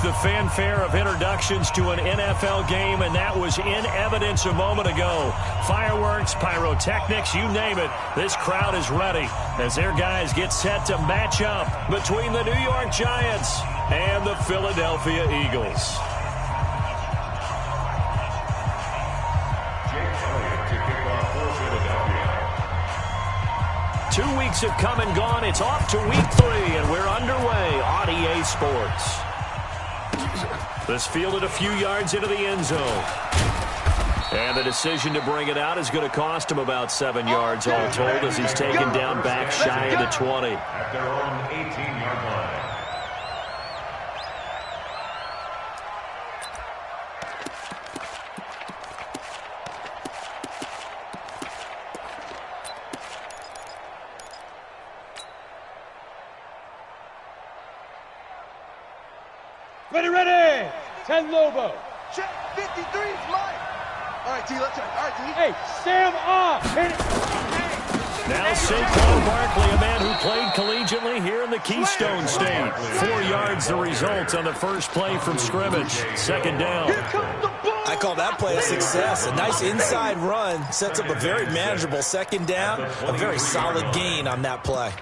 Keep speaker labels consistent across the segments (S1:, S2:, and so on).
S1: the fanfare of introductions to an NFL game, and that was in evidence a moment ago. Fireworks, pyrotechnics, you name it. This crowd is ready as their guys get set to match up between the New York Giants and the Philadelphia Eagles. 2 weeks have come and gone. It's off to week 3, and we're underway on EA Sports. This fielded a few yards into the end zone. And the decision to bring it out is going to cost him about 7 yards all told as he's taken down back shy of the 20.
S2: At their own 18-yard line.
S3: Ready! 10 Lobo.
S4: Check, 53 is mine. All right, T, let's try. All right, T.
S3: Hey, Sam off.
S1: Now Saquon Barkley, a man who played collegiately here in the Keystone State. 4 yards the result on the first play from scrimmage. Second down.
S5: I call that play a success. A nice inside run sets up a very manageable second down. A very solid gain on that play.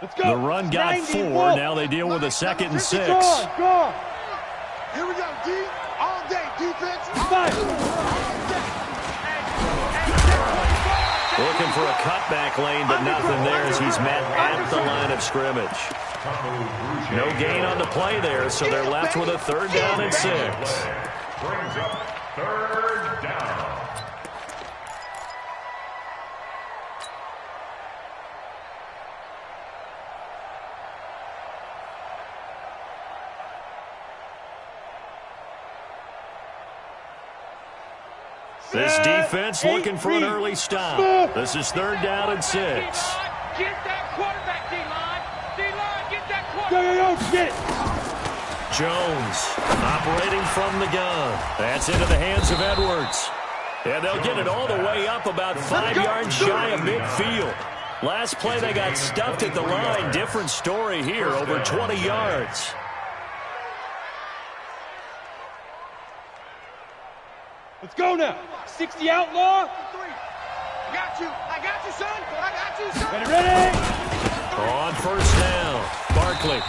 S3: Let's go.
S1: The run got 4. Now they deal with a 2nd and 6.
S3: Go.
S4: Here we go, D. All day, defense.
S1: Looking for a cutback lane, but nothing there as he's met at the line of scrimmage. No gain on the play there, so they're left with a 3rd down and 6.
S2: Brings up 3rd down.
S1: This defense looking for an early stop. This is 3rd down and 6.
S6: Get that quarterback, D-line. D-line, get that quarterback.
S3: Get it.
S1: Jones operating from the gun. That's into the hands of Edwards. And they'll get it all the way up about 5 yards shy of midfield. Last play they got stuffed at the line. Different story here, over 20 yards.
S3: Let's go now. 60 outlaw.
S4: I got you, son. I got you, son.
S3: Ready.
S1: On 1st down, Barkley.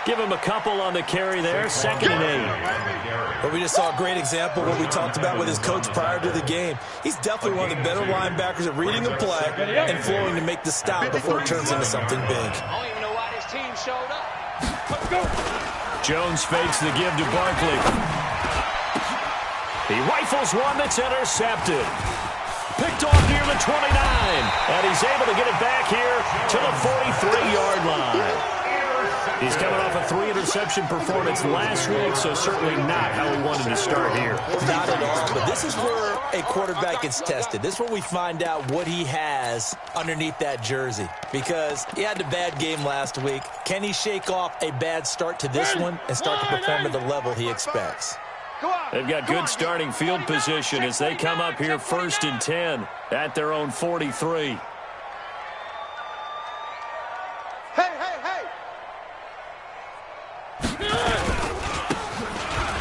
S1: Give him a couple on the carry there. 2nd and 8.
S5: But we just saw a great example of what we talked about with his coach prior to the game. He's definitely one of the better linebackers at reading a play and flowing to make the stop before it turns into something big.
S6: I don't even know why this team showed up.
S3: Let's go.
S1: Jones fakes the give to Barkley. He rifles one that's intercepted. Picked off near the 29. And he's able to get it back here to the 43-yard line. He's coming off a 3-interception performance last week, so certainly not how he wanted to start here.
S5: Not at all, but this is where a quarterback gets tested. This is where we find out what he has underneath that jersey. Because he had a bad game last week. Can he shake off a bad start to this one and start to perform at the level he expects?
S1: They've got good starting field position as they come up here 1st and 10 at their own 43.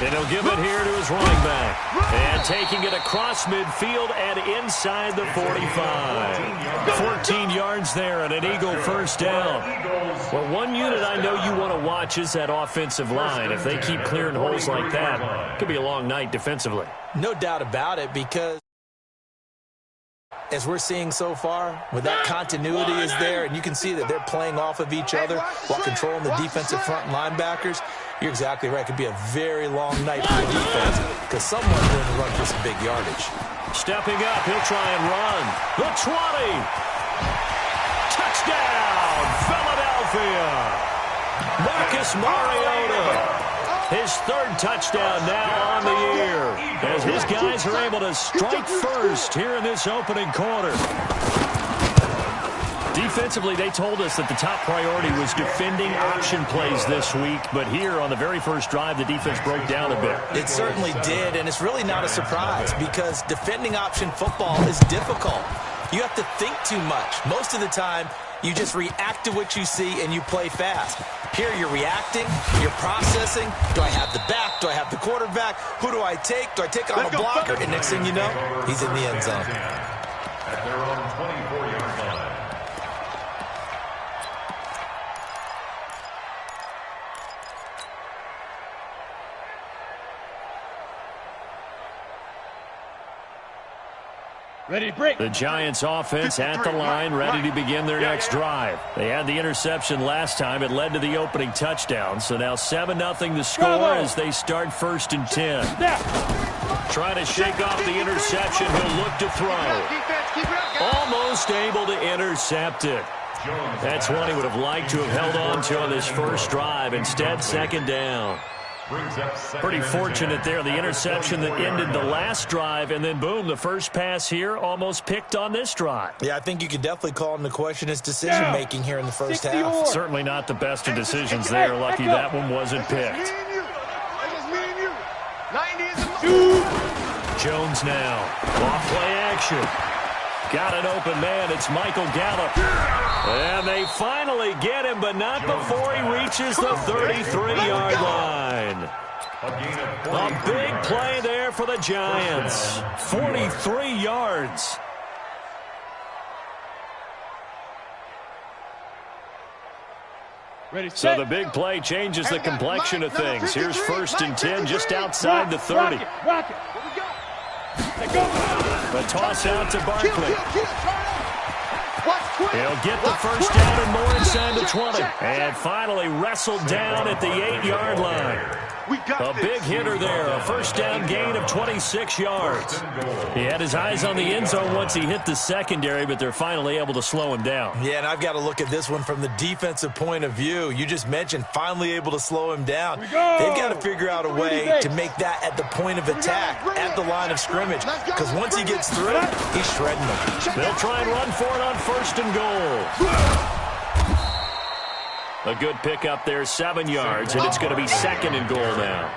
S1: And he'll give it here to his running back. And taking it across midfield and inside the 45. 14 yards there and an Eagle 1st down. Well, one unit I know you want to watch is that offensive line. If they keep clearing holes like that, it could be a long night defensively.
S5: No doubt about it, because as we're seeing so far, with that continuity is there, and you can see that they're playing off of each other while controlling the defensive front linebackers. You're exactly right. It could be a very long night for the defense because someone's going to run for some big yardage.
S1: Stepping up, he'll try and run. The 20. Touchdown, Philadelphia. Marcus Mariota. His 3rd touchdown now on the year as his guys are able to strike first here in this opening quarter. Defensively, they told us that the top priority was defending option plays this week, but here on the very first drive, the defense broke down a bit.
S5: It certainly did, and it's really not a surprise because defending option football is difficult. You have to think too much. Most of the time, you just react to what you see and you play fast. Here you're reacting, you're processing. Do I have the back? Do I have the quarterback? Who do I take? Do I take on a blocker? And next thing you know, he's in the end zone.
S2: At their own 24-yard line.
S3: Ready to break.
S1: The Giants offense at the line, ready to begin their next drive. They had the interception last time. It led to the opening touchdown. So now 7-0 the score as they start 1st and 10. Trying to shake off the interception. He'll look to throw. Almost able to intercept it. That's one he would have liked to have held on to on this first drive. Instead, 2nd down. Pretty fortunate there. The interception that ended the last drive, and then, boom, the first pass here almost picked on this drive.
S5: Yeah, I think you could definitely call into question his decision-making here in the first half.
S1: Certainly not the best of decisions there. Lucky that one wasn't picked. Jones now. Off play action. Got an open man. It's Michael Gallup. And they finally get him, but not before he reaches the 33-yard line. A big play there for the Giants. 43 yards.
S3: Ready,
S1: So the big play changes the complexion of things. Here's 1st and 10 just outside the 30.
S3: Rock it. Go.
S1: The toss out to Barkley. He'll get the first down and more inside the 20. And finally wrestled down at the 8-yard line. A big hitter there. A first down gain of 26 yards. He had his eyes on the end zone once he hit the secondary, but they're finally able to slow him down.
S5: Yeah, and I've got to look at this one from the defensive point of view. You just mentioned finally able to slow him down. They've got to figure out a way to make that at the point of attack, at the line of scrimmage, because once he gets through, he's shredding them.
S1: They'll try and run for it on 1st and goal. A good pickup there, 7 yards, and it's going to be 2nd and goal now.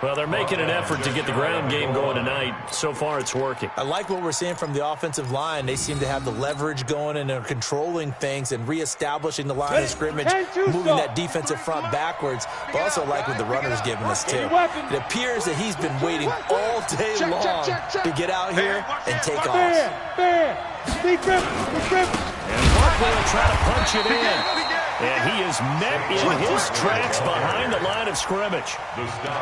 S1: Well, they're making an effort to get the ground game going tonight. So far, it's working.
S5: I like what we're seeing from the offensive line. They seem to have the leverage going, and they're controlling things and reestablishing the line of scrimmage, moving that defensive front backwards, but also like what the runner's giving us, too. It appears that he's been waiting all day long to get out here and take off.
S3: Big grip.
S1: And Barkley will try to punch it in. And he is met in his tracks behind the line of scrimmage.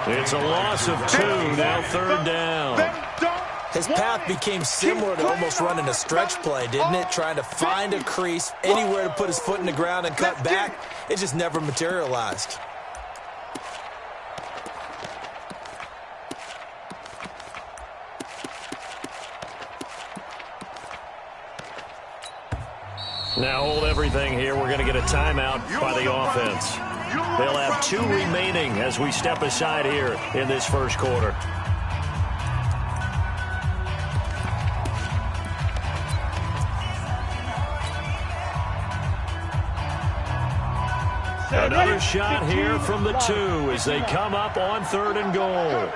S1: It's a loss of 2, now 3rd down.
S5: His path became similar to almost running a stretch play, didn't it? Trying to find a crease, anywhere to put his foot in the ground and cut back. It just never materialized.
S1: Now hold everything here. We're going to get a timeout by the offense. They'll have 2 remaining as we step aside here in this first quarter. Another shot here from the 2 as they come up on 3rd and goal.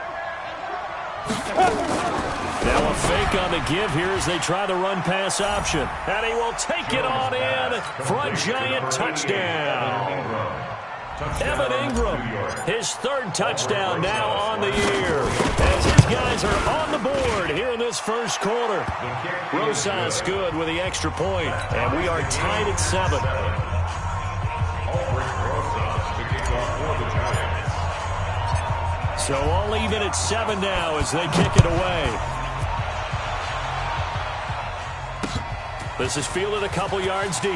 S1: Now a fake on the give here as they try the run-pass option. And he will take it on in for a Giant touchdown. Evan Ingram, his 3rd touchdown now on the year. As his guys are on the board here in this first quarter. Rosas good with the extra point, and we are tied at 7. So all even at 7 now as they kick it away. This is fielded a couple yards deep.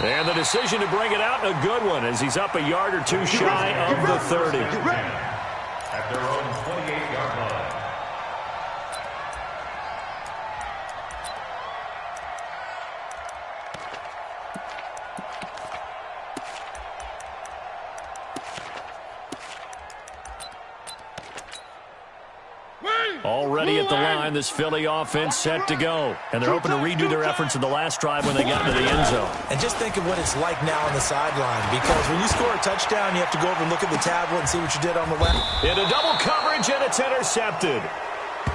S1: And the decision to bring it out, a good one, as he's up a yard or 2 shy of the 30.
S2: At their own 28-yard line.
S1: Already at the line, this Philly offense set to go. And they're hoping to redo their efforts in the last drive when they got into the end zone.
S5: And just think of what it's like now on the sideline, because when you score a touchdown, you have to go over and look at the tablet and see what you did on the left.
S1: Into double coverage, and it's intercepted.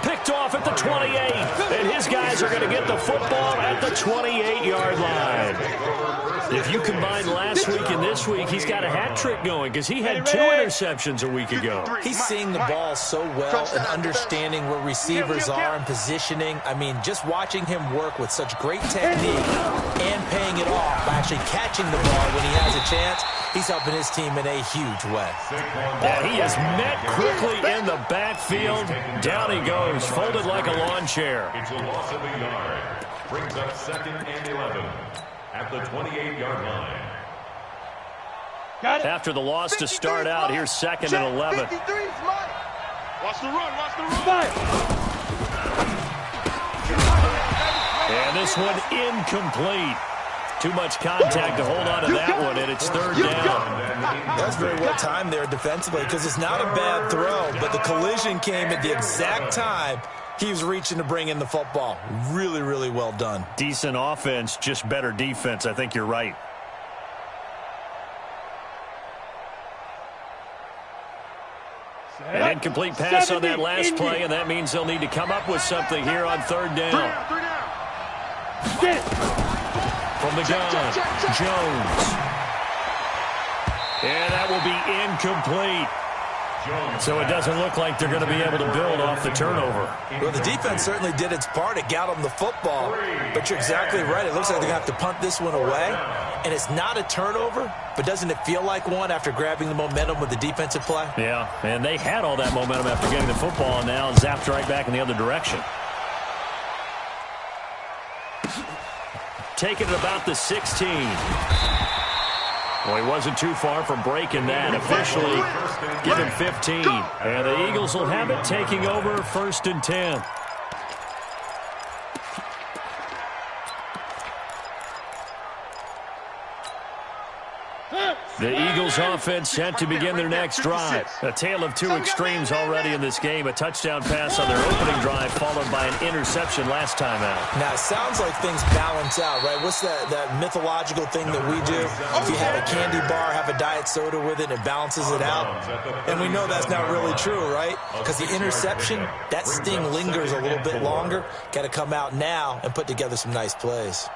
S1: Picked off at the 28. And his guys are going to get the football at the 28-yard line. If you combine last week and this week, he's got a hat trick going because he had 2 interceptions a week ago.
S5: He's seeing the ball so well and understanding where receivers are and positioning. I mean, just watching him work with such great technique and paying it off by actually catching the ball when he has a chance, he's helping his team in a huge way.
S1: And he is met quickly in the backfield. Down he goes, folded like a lawn chair.
S2: It's a loss of a yard. Brings up 2nd and 11 at the 28-yard line.
S3: Got it.
S1: After the loss to start out, here's 2nd and 11.
S4: Watch the run, watch the run.
S3: Fire.
S1: And this one incomplete. Too much contact to hold on to that one, and it's 3rd down.
S5: That's very well timed there defensively, because it's not a bad throw, but the collision came at the exact time he was reaching to bring in the football. Really, really well done.
S1: Decent offense, just better defense. I think you're right. An incomplete pass on that last play, and that means they'll need to come up with something here on 3rd down. From the gun, Jones. And that will be incomplete. So it doesn't look like they're going to be able to build off the turnover.
S5: Well, the defense certainly did its part. It got them the football. But you're exactly right. It looks like they're going to have to punt this one away. And it's not a turnover, but doesn't it feel like one after grabbing the momentum with the defensive play?
S1: Yeah, and they had all that momentum after getting the football, and now zapped right back in the other direction. Taking it about the 16. Well, he wasn't too far from breaking that. Officially, give him 15. And the Eagles will have it, taking over 1st and 10. The Eagles offense set to begin their next drive. A tale of 2 extremes already in this game. A touchdown pass on their opening drive, followed by an interception last time out.
S5: Now, it sounds like things balance out, right? What's that mythological thing that we do? If you have a candy bar, have a diet soda with it, it balances it out. And we know that's not really true, right? Because the interception, that sting lingers a little bit longer. Got to come out now and put together some nice plays.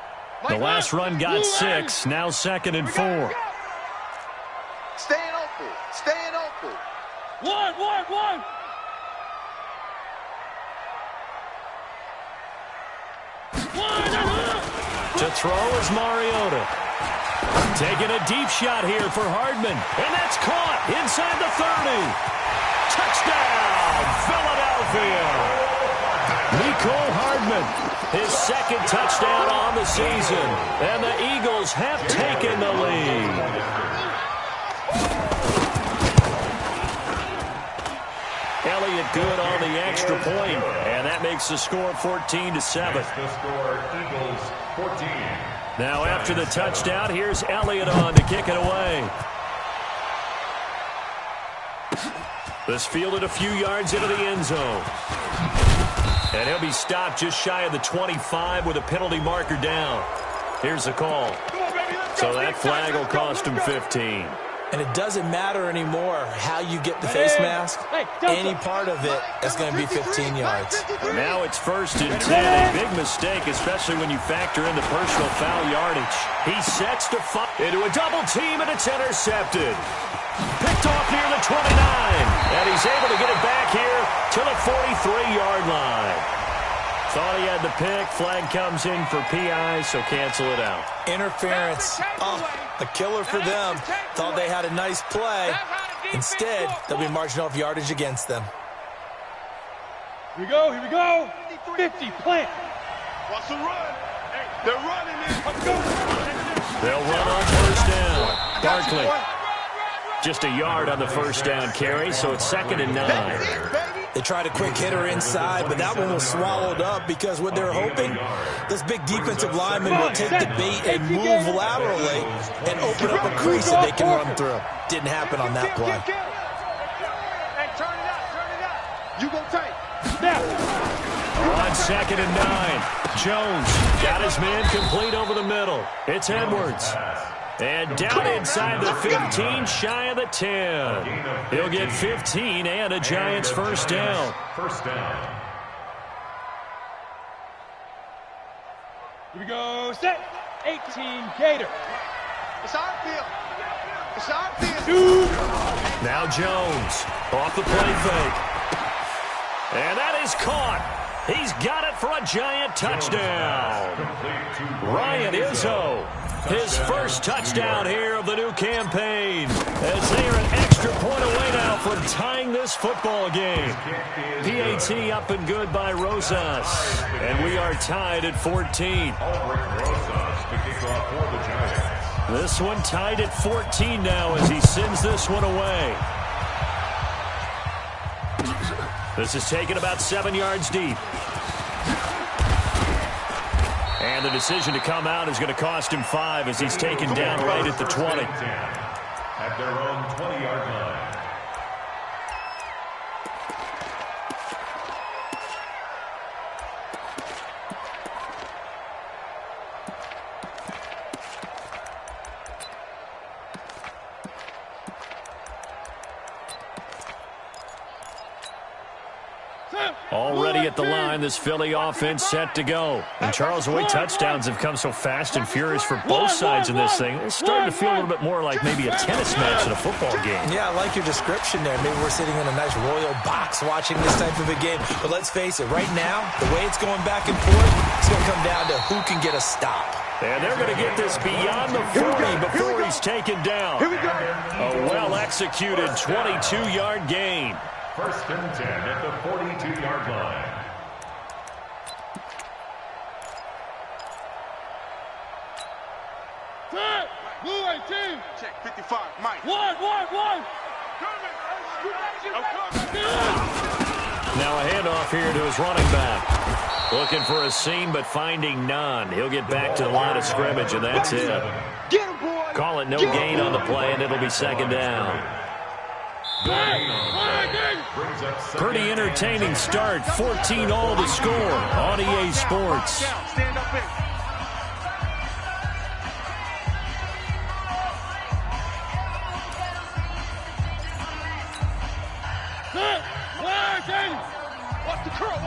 S1: The last run got 6, now 2nd and 4.
S4: Staying open. Staying open.
S3: One.
S1: To throw is Mariota. Taking a deep shot here for Hardman. And that's caught inside the 30. Touchdown, Philadelphia. Mecole Hardman, his 2nd touchdown on the season. And the Eagles have taken the lead. Elliott good on the extra point, and that makes the score 14-7.
S2: The score, Eagles 14.
S1: Now after the touchdown, here's Elliott on to kick it away. This fielded a few yards into the end zone. And he'll be stopped just shy of the 25 with a penalty marker down. Here's the call. So that flag will cost him 15.
S5: And it doesn't matter anymore how you get the face mask. Any part of it is going to be 15 yards.
S1: Now it's 1st and 10. A big mistake, especially when you factor in the personal foul yardage. He sets to fight into a double team, and it's intercepted. Picked off near the 29. And he's able to get it back here to the 43-yard line. Thought he had the pick. Flag comes in for PI, so cancel it out.
S5: Interference. Oh, a killer for them. Thought they had a nice play. Instead, they'll be marching off yardage against them.
S3: Here we go. 50, plant.
S4: Watch the run. They're running it.
S3: Let's go.
S1: They'll run on 1st down. Barkley. Just a yard on the 1st down carry, so it's 2nd and 9.
S5: They tried a quick hitter inside, but that one was swallowed up because what they're hoping, this big defensive lineman will take the bait and move laterally and open up a crease that they can run through. Didn't happen on that play.
S4: Hey, turn it out. You gonna take.
S3: Snap.
S1: 2nd and 9. Jones got his man complete over the middle. It's Edwards. And down inside the 15, shy of the 10. He'll get 15 and a Giants first down.
S2: First down.
S3: Here we go. Set. 18, Gator.
S4: It's our field. It's our field.
S1: Now Jones off the play fake. And that is caught. He's got it for a Giant touchdown. Ryan Izzo, his first touchdown here of the new campaign, as they are an extra point away now from tying this football game. PAT up and good by Rosas, and we are tied at 14. This one tied at 14 now as he sends this one away. This is taken about 7 yards deep. And the decision to come out is going to cost him 5 as he's taken down right at the 20.
S2: At their own 20-yard line.
S1: Already at the line, this Philly offense set to go. And Charles, the way touchdowns have come so fast and furious for both sides in this thing, it's starting to feel a little bit more like maybe a tennis match in a football game.
S5: Yeah, I like your description there. Maybe we're sitting in a nice royal box watching this type of a game. But let's face it, right now, the way it's going back and forth, it's going to come down to who can get a stop.
S1: And they're going to get this beyond the 40 before he's taken down. A well-executed 22-yard gain.
S2: First and 10 at the 42-yard line.
S3: Blue 18.
S4: Check 55, Mike.
S3: One.
S1: Now a handoff here to his running back. Looking for a seam, but finding none. He'll get back to the line of scrimmage, and that's it.
S4: Get him, boy.
S1: Call it no gain on the play, and it'll be second down. Pretty entertaining start. 14-all to score on EA Sports.
S4: Stand up in. Watch the curl.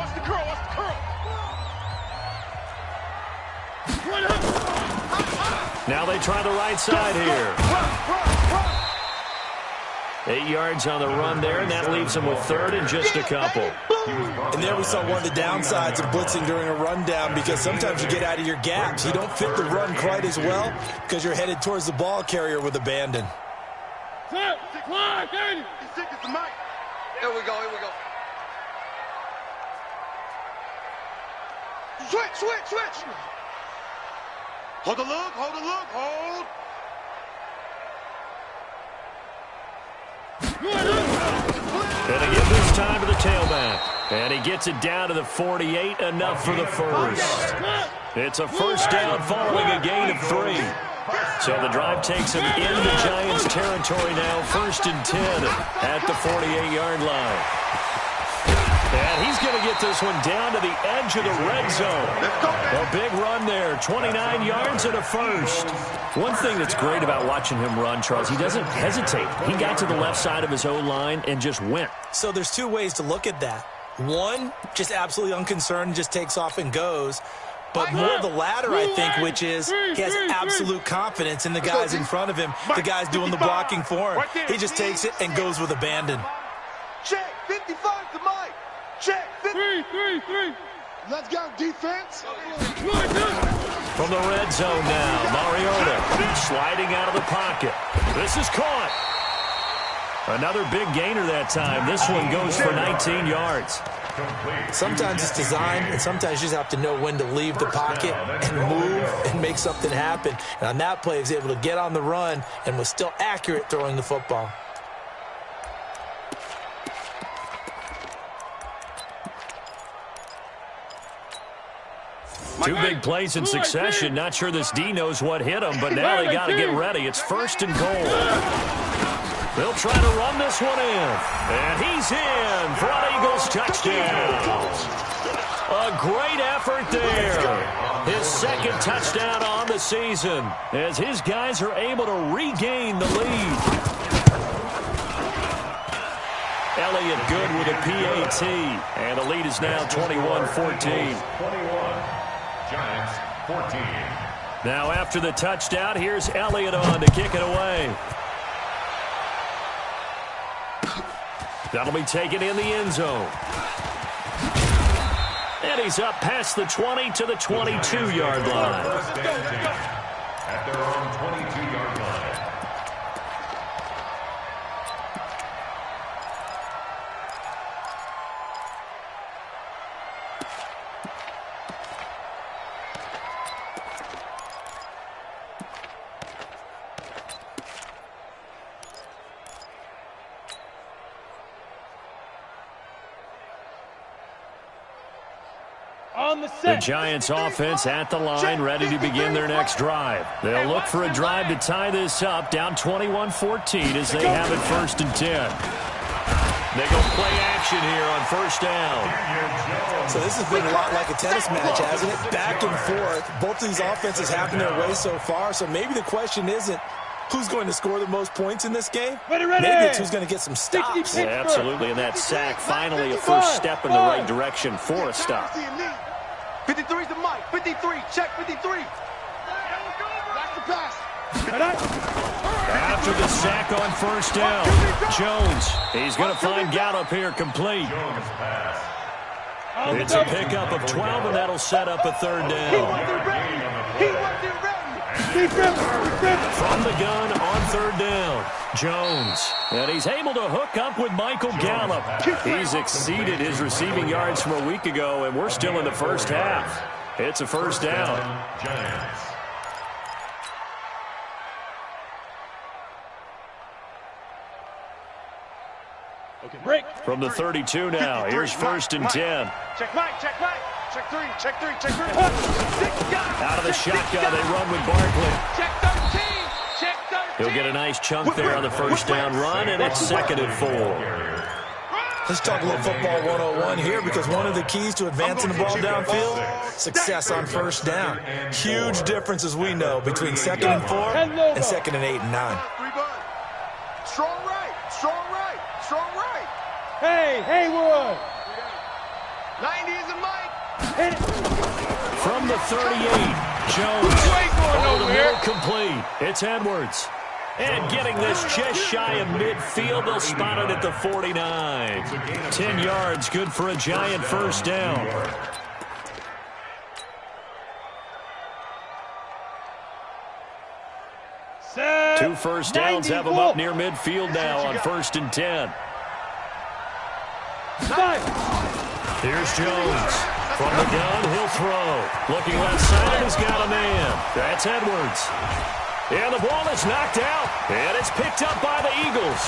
S1: Now they try the right side here. 8 yards on the run there, and that leaves them with third and just a couple.
S5: And there we saw one of the downsides of blitzing during a rundown, because sometimes you get out of your gaps. You don't fit the run quite as well because you're headed towards the ball carrier with abandon.
S4: Here we go. Switch. Hold the look.
S1: Gonna give this time to the tailback. And he gets it down to the 48, enough for the first. It's a first down following a gain of 3. So the drive takes him into Giants territory now, 1st and 10 at the 48-yard line. And he's going to get this one down to the edge of the red zone. A big run there, 29 yards and a first. One thing that's great about watching him run, Charles, he doesn't hesitate. He got to the left side of his O-line and just went.
S5: So there's two ways to look at that. One, just absolutely unconcerned, just takes off and goes. But more the latter, I think, which is he has absolute confidence in the guys in front of him, the guys doing the blocking for him. He just takes it and goes with abandon.
S4: Check 55 to Mike. Check
S3: 3.
S4: Let's go, defense.
S1: From the red zone now, Mariota sliding out of the pocket. This is caught. Another big gainer that time. This one goes for 19 yards.
S5: Sometimes it's designed, and sometimes you just have to know when to leave the pocket and move and make something happen. And on that play, he was able to get on the run and was still accurate throwing the football.
S1: Two big plays in succession. Not sure this D knows what hit him, but now they got to get ready. It's 1st and goal. They'll try to run this one in. And he's in for an Eagles touchdown. A great effort there. His second touchdown on the season as his guys are able to regain the lead. Elliott good with a PAT, and the lead is now 21-14.
S2: 21, Giants 14.
S1: Now after the touchdown, here's Elliott on to kick it away. That'll be taken in the end zone. And he's up past the 20 to the 22-yard line.
S2: First down, Giants at their own 22-yard line.
S1: The Giants offense at the line, ready to begin their next drive. They'll look for a drive to tie this up, down 21-14 as they have it 1st and 10. They go play action here on 1st down.
S5: So this has been a lot like a tennis match, hasn't it? Back and forth. Both of these offenses having their way so far, so maybe the question isn't who's going to score the most points in this game.
S3: Ready.
S5: Maybe it's who's going to get some stops.
S1: Yeah, absolutely, and that sack finally a first step in the right direction for a stop.
S4: 53's the mic. 53. Check 53. That's the pass.
S1: After the sack on 1st down, Jones, he's going to find Gallup here complete.
S2: Jones pass.
S1: It's a pickup of 12, and that'll set up a 3rd down.
S4: He wasn't ready.
S1: From the gun on 3rd down, Jones. And he's able to hook up with Michael Gallup. He's exceeded his receiving yards from a week ago, and we're still in the 1st half. It's a 1st down.
S2: Giants.
S3: Okay, break.
S1: From the 32 now, here's 1st and 10.
S4: Check Mike. Check 3. Check 3. Check 3.
S1: Out of the shotgun, they run with Barkley.
S6: Check 13. Check 13.
S1: He'll get a nice chunk there on the 1st down run, and it's 2nd and 4.
S5: Let's talk a little football 101 here, because one of the keys to advancing the ball downfield, success on 1st down. Huge difference, as we know, between 2nd and 4 and 2nd and 8 and 9.
S4: Strong right. Strong right. Strong right.
S3: Hey, Haywood.
S4: 90 is a mic.
S1: From the 38, Jones. Over the middle, complete. It's Edwards. And getting this just shy of midfield, they'll spot it at the 49. 10 yards, good for a Giant 1st down. Two 1st downs have them up near midfield now on 1st and 10. Here's Jones. From the gun, he'll throw. Looking left side, he's got a man. That's Edwards. And the ball is knocked out. And it's picked up by the Eagles.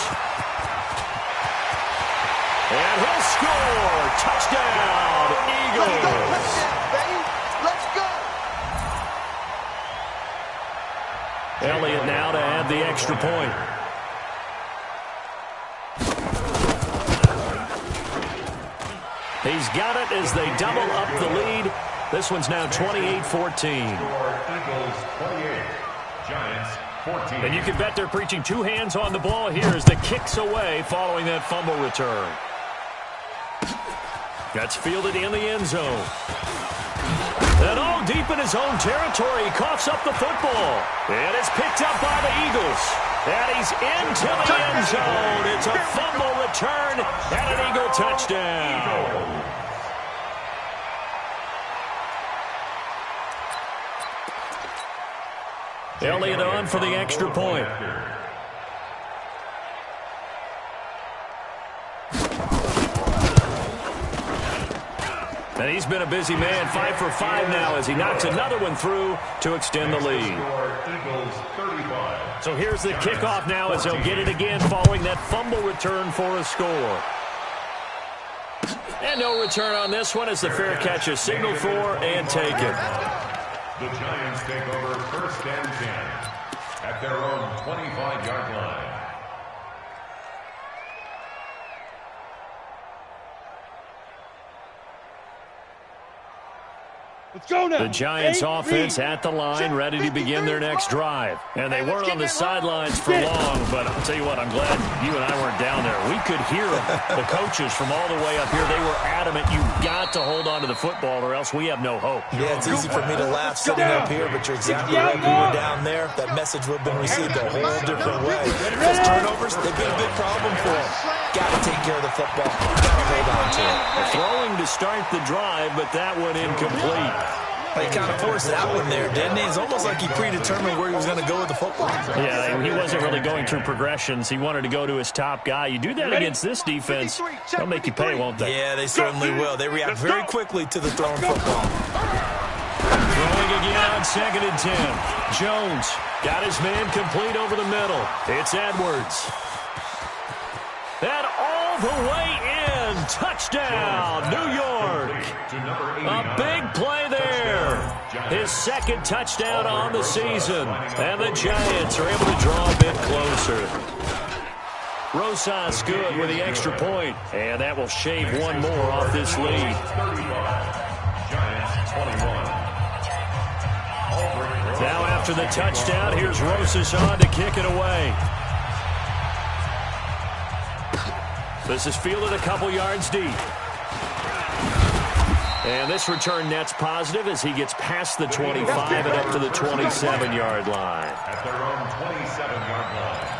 S1: And he'll score. Touchdown, Eagles.
S4: Let's go.
S1: Elliott now to add the extra point. He's got it as they double up the lead. This one's now 28-14.
S2: Eagles 28, Giants 14.
S1: And you can bet they're preaching two hands on the ball here as the kick's away following that fumble return. That's fielded in the end zone. And all deep in his own territory, he coughs up the football. And it's picked up by the Eagles. And he's into the end zone. It's a fumble return and an Eagle touchdown. Elliott on for the extra point. And he's been a busy man, 5 for 5 now as he knocks another one through to extend the lead.
S2: Eagles 35.
S1: So here's the kickoff now as he'll get it again following that fumble return for a score. And no return on this one as the fair catch is signaled for and taken.
S2: The Giants take over 1st and 10 at their own 25-yard line.
S3: Let's go now.
S1: The Giants
S3: Hey,
S1: offense
S3: read.
S1: at the line, ready to begin their next drive. And they weren't on the sidelines for long, but I'll tell you what, I'm glad you and I weren't down there. We could hear the coaches from all the way up here. They were adamant, you've got to hold on to the football or else we have no hope.
S5: Yeah, it's easy for me to laugh sitting up here, but you're exactly right. We were down there. That message would have been received a whole different way. Because turnovers, they've been a big problem for them. Got to take care of the football. Got to hold on to it.
S1: Throwing to start the drive, but that one incomplete.
S5: He kind of forced that one there, didn't he? It's almost like he predetermined where he was going to go with the football.
S1: Yeah, he wasn't really going through progressions. He wanted to go to his top guy. You do that against this defense, they'll make you pay, won't they?
S5: Yeah, they certainly will. They react very quickly to the throwing football.
S1: Throwing again on 2nd and 10. Jones got his man complete over the middle. It's Edwards. And all the way in. Touchdown, New York. A big play there. His second touchdown on the season. And the Giants are able to draw a bit closer. Rosas good with the extra point. And that will shave one more off this lead. Now after the touchdown, here's Rosas on to kick it away. This is fielded a couple yards deep. And this return net's positive as he gets past the 25 and up to the 27-yard line.
S2: At their own 27-yard line.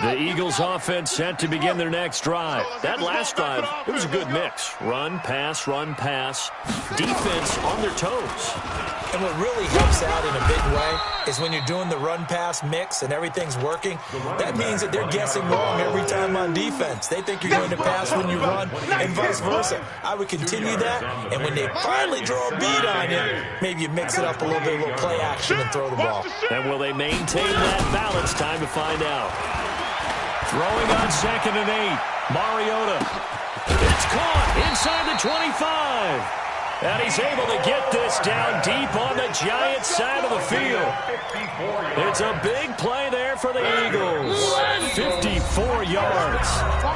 S1: The Eagles offense set to begin their next drive. That last drive, it was a good mix. Run, pass, defense on their toes.
S5: And what really helps out in a big way is when you're doing the run-pass mix and everything's working, that means that they're guessing wrong every time on defense. They think you're going to pass when you run and vice versa. I would continue that, and when they finally draw a beat on you, maybe you mix it up a little bit, a little play action and throw the ball.
S1: And will they maintain that balance? Time to find out. Throwing on 2nd and 8. Mariota. It's caught inside the 25. And he's able to get this down deep on the Giants side of the field. It's a big play there for the Eagles. 54 yards.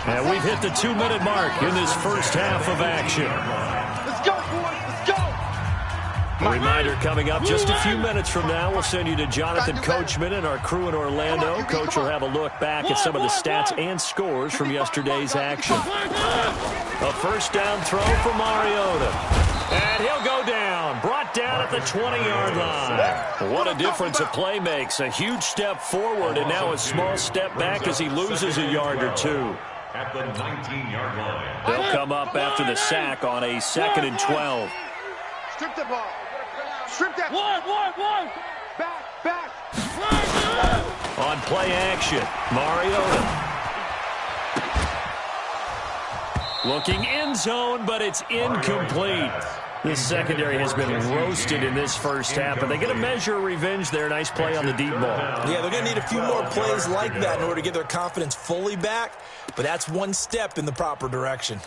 S1: And we've hit the 2-minute mark in this first half of action.
S4: Let's go, boys. Let's go.
S1: A reminder coming up just a few minutes from now. We'll send you to Jonathan Coachman and our crew in Orlando. Coach will have a look back at some of the stats and scores from yesterday's action. A first down throw for Mariota. And he'll go down. Brought down at the 20-yard line. What a difference a play makes. A huge step forward and now a small step back as he loses a yard or two.
S2: At the 19-yard line.
S1: They'll come up after the sack on a 2nd and 12.
S4: Strip the ball. Strip that.
S6: One.
S4: Back.
S1: On play action, Mariota. Looking end zone, but it's incomplete. This secondary has been roasted in this first half, but they get a measure of revenge there. Nice play on the deep ball.
S5: Yeah, they're going to need a few more plays like that in order to get their confidence fully back, but that's one step in the proper direction.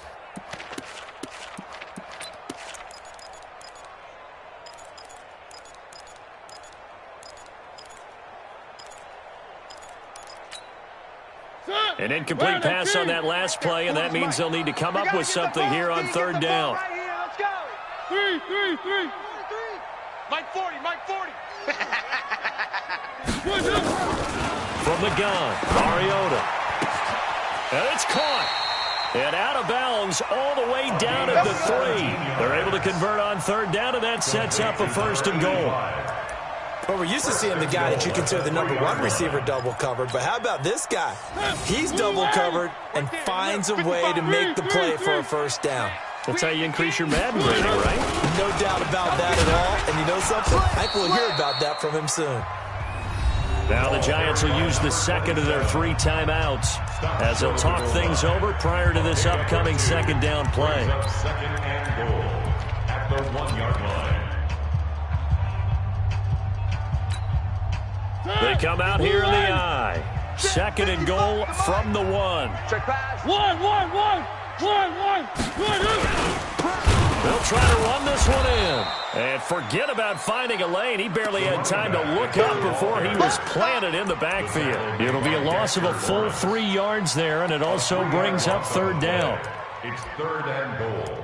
S1: An incomplete pass on that last play, and that means they'll need to come up with something here on 3rd down.
S4: Let's go.
S6: Three.
S4: Mike 40.
S1: From the gun, Mariota. And it's caught. And out of bounds all the way down at the 3. They're able to convert on 3rd down, and that sets up a 1st and goal.
S5: Well, we're used to seeing the guy that you consider the #1 receiver double covered, but how about this guy? He's double covered and finds a way to make the play for a 1st down.
S1: That's how you increase your Madden rating, right?
S5: No doubt about that at all. And you know something? I think we'll hear about that from him soon.
S1: Now the Giants will use the second of their 3 timeouts as they'll talk things over prior to this upcoming 2nd down play.
S2: 2nd and goal at the 1-yard line.
S1: They come out here in the I. 2nd and goal from the 1.
S4: Check pass.
S6: One.
S1: They'll try to run this one in. And forget about finding a lane. He barely had time to look up before he was planted in the backfield. It'll be a loss of a full 3 yards there, and it also brings up third down.
S2: It's 3rd and goal.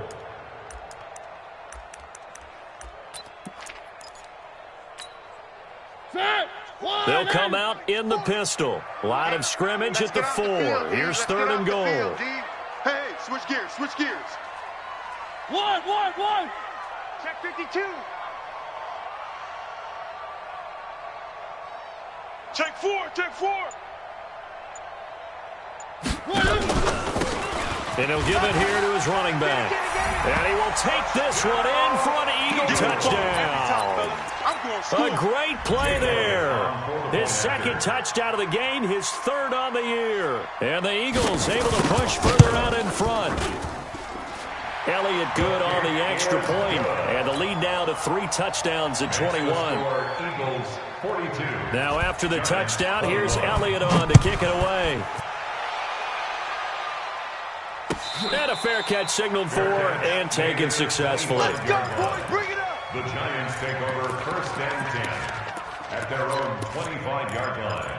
S1: They'll come out in the pistol. Line of scrimmage at the 4. Here's 3rd and goal.
S4: Hey, switch gears, switch gears.
S6: One. Check 52.
S4: Check 4, check 4.
S1: And he'll give it here to his running back. And he will take this one in for an Eagle touchdown. A great play there. His 2nd touchdown of the game, his 3rd on the year. And the Eagles able to push further out in front. Elliott good on the extra point, and the lead now to 3 touchdowns at 21.
S2: Eagles 42.
S1: Now after the touchdown, here's Elliott on to kick it away. And a fair catch signaled for and taken successfully.
S4: Let's go, boys, bring it up.
S2: The Giants take over 1st and 10 at their own 25-yard line.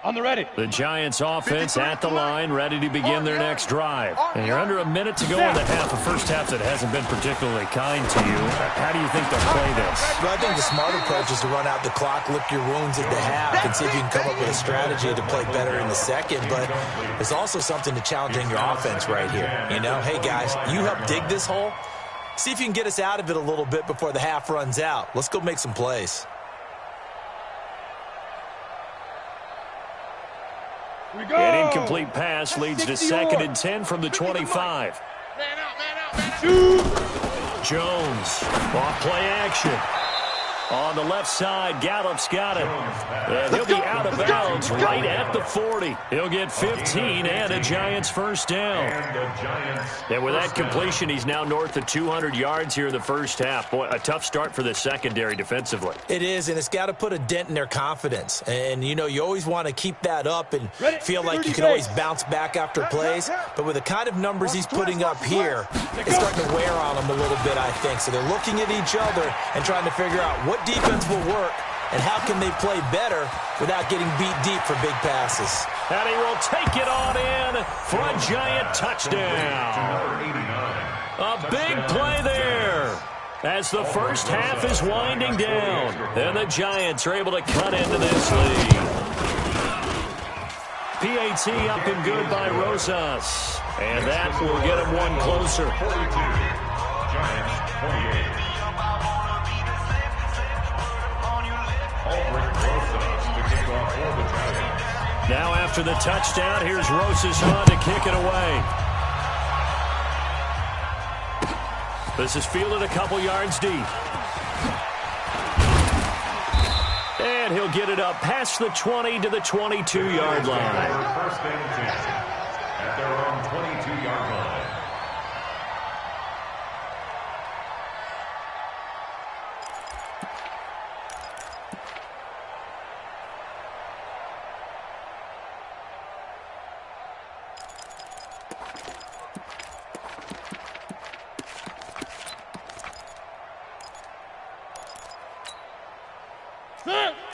S3: On the ready.
S1: The Giants offense at the line, ready to begin their next drive. And you're under a minute to go in the half, a first half that hasn't been particularly kind to you. How do you think they'll play this?
S5: Well, I think the smart approach is to run out the clock, lick your wounds at the half, and see if you can come up with a strategy to play better in the second. But there's also something to challenging your offense right here. You know, hey, guys, you help dig this hole. See if you can get us out of it a little bit before the half runs out. Let's go make some plays.
S1: An incomplete pass leads to 2nd and 10 from the 25.
S6: Man out.
S1: Jones, off play action. On the left side, Gallup's got it. And he'll be out of bounds right at the 40. He'll get 15 and a Giants first down. And with that completion, he's now north of 200 yards here in the first half. Boy, a tough start for the secondary defensively.
S5: It is, and it's got to put a dent in their confidence. And, you know, you always want to keep that up and feel like you can always bounce back after plays. But with the kind of numbers he's putting up here, it's starting to wear on them a little bit, I think. So they're looking at each other and trying to figure out what defense will work and how can they play better without getting beat deep for big passes.
S1: And he will take it on in for a Giant touchdown. A big play there as the first half is winding down. And the Giants are able to cut into this lead. PAT up and good by Rosas. And that will get him one closer.
S2: 42. Giants 28.
S1: Now after the touchdown, here's Rosas on to kick it away. This is fielded a couple yards deep. And he'll get it up past the 20 to the 22-yard line.
S2: First and 10 at their own 22-yard line.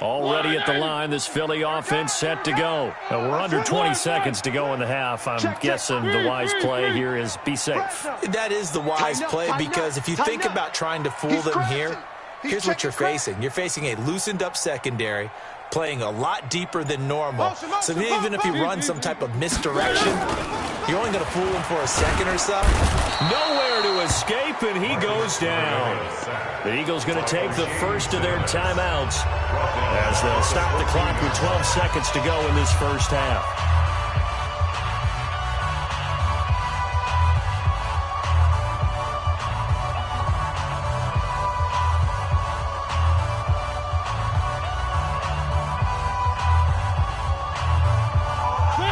S1: Already at the line, this Philly offense set to go. Now we're under 20 seconds to go in the half. I'm guessing the wise play here is be safe.
S5: That is the wise play because if you think about trying to fool them here, here's what you're facing. You're facing a loosened up secondary, playing a lot deeper than normal. So even if you run some type of misdirection, you're only going to fool him for a second or so.
S1: Nowhere to escape, and he goes down. The Eagles going to take the first of their timeouts as they'll stop the clock with 12 seconds to go in this first half.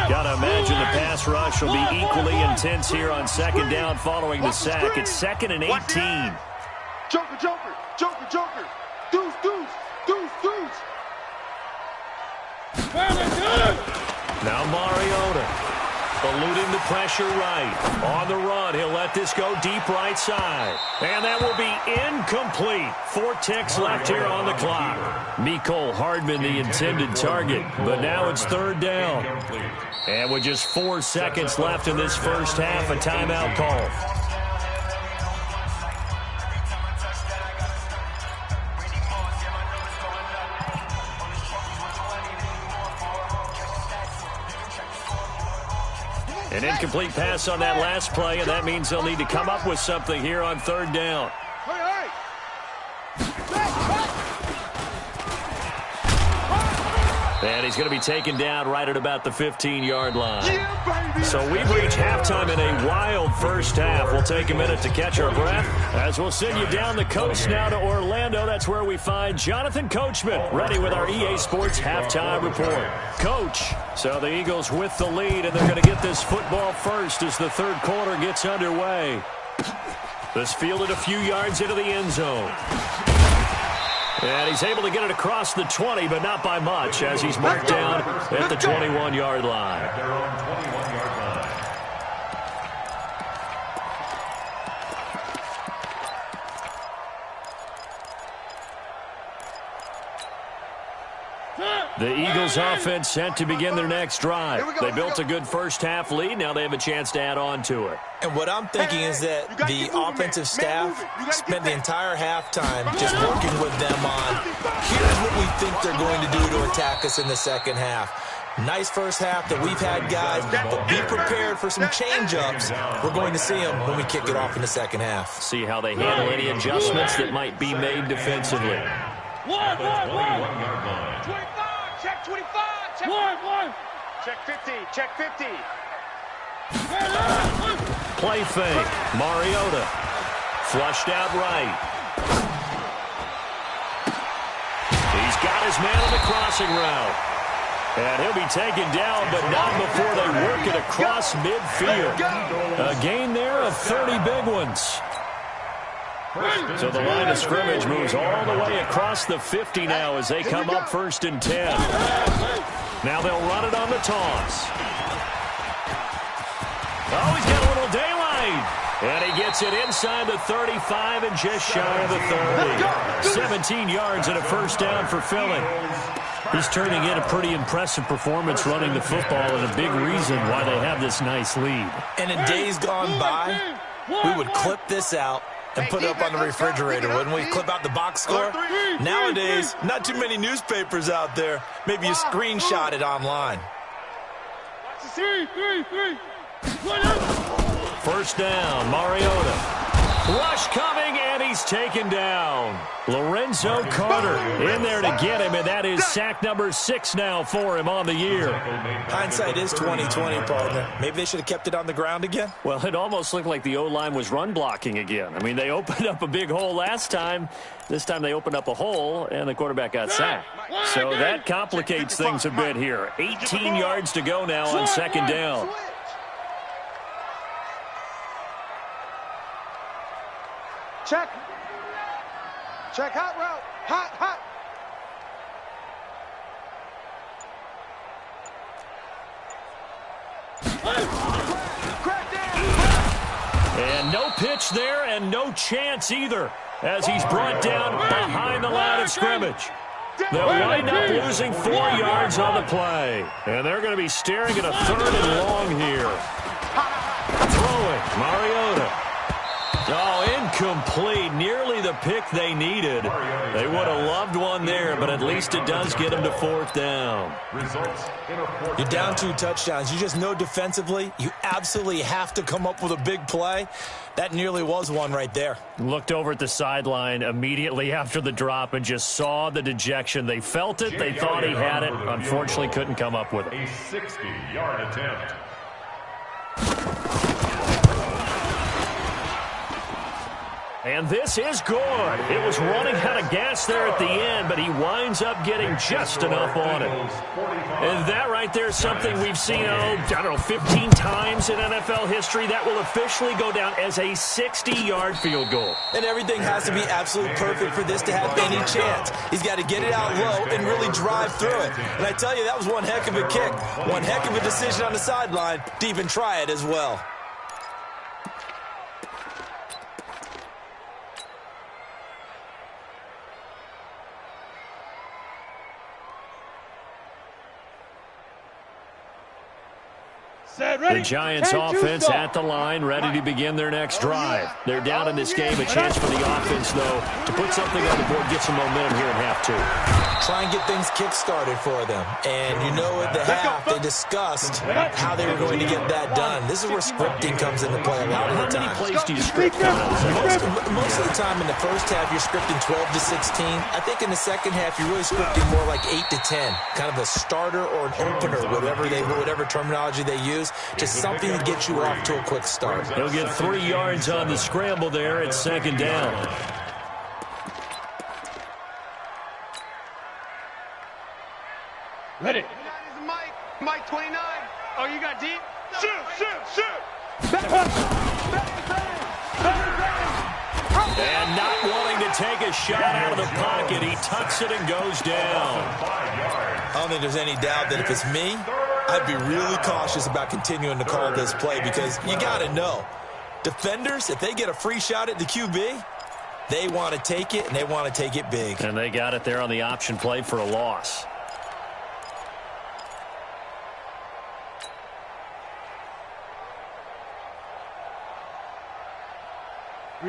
S1: Gotta imagine the pass rush will be equally intense here on second down following the sack. It's 2nd and 18.
S4: Joker, Joker, Joker, Joker. Deuce.
S1: Now Mariota eluding the pressure right. On the run, he'll let this go deep right side. And that will be incomplete. 4 ticks left here on the clock. Mecole Hardman, the intended target. But now it's 3rd down. And with just 4 seconds left in this first half, a timeout call. An incomplete pass on that last play, and that means they'll need to come up with something here on 3rd down. And he's going to be taken down right at about the 15-yard line. So we've reached halftime in a wild first half. We'll take a minute to catch our breath as we'll send you down the coast now to Orlando. That's where we find Jonathan Coachman ready with our EA Sports halftime report. Coach, so the Eagles with the lead, and they're going to get this football first as the 3rd quarter gets underway. This fielded a few yards into the end zone. And he's able to get it across the 20, but not by much, as he's marked down at the 21-yard line.
S2: At their own 21-yard line.
S1: The Eagles offense set to begin their next drive. They built a good first half lead. Now they have a chance to add on to it.
S5: And what I'm thinking is that the offensive staff spent the entire halftime just working with them on, here's what we think they're going to do to attack us in the second half. Nice first half that we've had, guys, but be prepared for some change-ups. We're going to see them when we kick it off in the second half.
S1: See how they handle any adjustments that might be made defensively.
S2: 21-yard line.
S6: 25, check 25, check
S3: 1.
S4: Check 50. Check 50.
S1: Play fake. Mariota. Flushed out right. He's got his man on the crossing route. And he'll be taken down, but not before they work it across midfield. A gain there of 30 big ones. So the line of scrimmage moves all the way across the 50 now as they come up 1st and 10. Now they'll run it on the toss. Oh, he's got a little daylight. And he gets it inside the 35 and just shy of the 30. 17 yards and a first down for Philly. He's turning in a pretty impressive performance running the football, and a big reason why they have this nice lead.
S5: And in days gone by, we would clip this out and put it up on the refrigerator, wouldn't we? Clip out the box score. Nowadays, not too many newspapers out there. Maybe you screenshot it online.
S3: 3.
S1: First down, Mariota. Rush coming, and he's taken down. Lorenzo Carter in there to get him, and that is sack number 6 now for him on the year.
S5: Hindsight is 20/20, partner. Maybe they should have kept it on the ground again.
S1: Well, it almost looked like the O-line was run blocking again. I mean, they opened up a big hole last time. This time they opened up a hole, and the quarterback got sacked. So that complicates things a bit here. 18 yards to go now on 2nd down.
S4: Check hot route. Hot.
S1: And no pitch there and no chance either as he's brought down behind the line of scrimmage. They'll wind up losing 4 yards on the play. And they're going to be staring at a 3rd and long here. Throwing, Mariota. Oh, incomplete. Nearly the pick they needed. They would have loved one there, but at least it does get them to 4th down.
S5: You're down 2 touchdowns. You just know defensively you absolutely have to come up with a big play. That nearly was one right there.
S1: Looked over at the sideline immediately after the drop and just saw the dejection. They felt it. They thought he had it. Unfortunately, couldn't come up with it.
S2: A 60-yard attempt.
S1: And this is good. It was running out of gas there at the end, but he winds up getting just enough on it. And that right there is something we've seen, 15 times in NFL history. That will officially go down as a 60-yard field goal.
S5: And everything has to be absolutely perfect for this to have any chance. He's got to get it out low and really drive through it. And I tell you, that was one heck of a kick. One heck of a decision on the sideline to even try it as well.
S1: The Giants offense at the line, ready to begin their next drive. They're down in this game. A chance for the offense, though, to put something on the board, get some momentum here in half two.
S5: Try and get things kick-started for them. And you know at the half, they discussed how they were going to get that done. This is where scripting comes into play a lot of the time.
S1: How many plays do you script?
S5: Most of the time in the first half, you're scripting 12 to 16. I think in the second half, you're really scripting more like 8 to 10. Kind of a starter or an opener, whatever terminology they use. Just something to get you off to a quick start.
S1: He'll get 3 yards on the scramble there at second down.
S3: Ready.
S4: Mike 29.
S3: Oh, you got deep? Shoot.
S1: And not wanting to take a shot out of the pocket, he tucks it and goes down.
S5: I don't think there's any doubt that if it's me, I'd be really cautious about continuing to call this play because you got to know, defenders, if they get a free shot at the QB, they want to take it, and they want to take it big.
S1: And they got it there on the option play for a loss.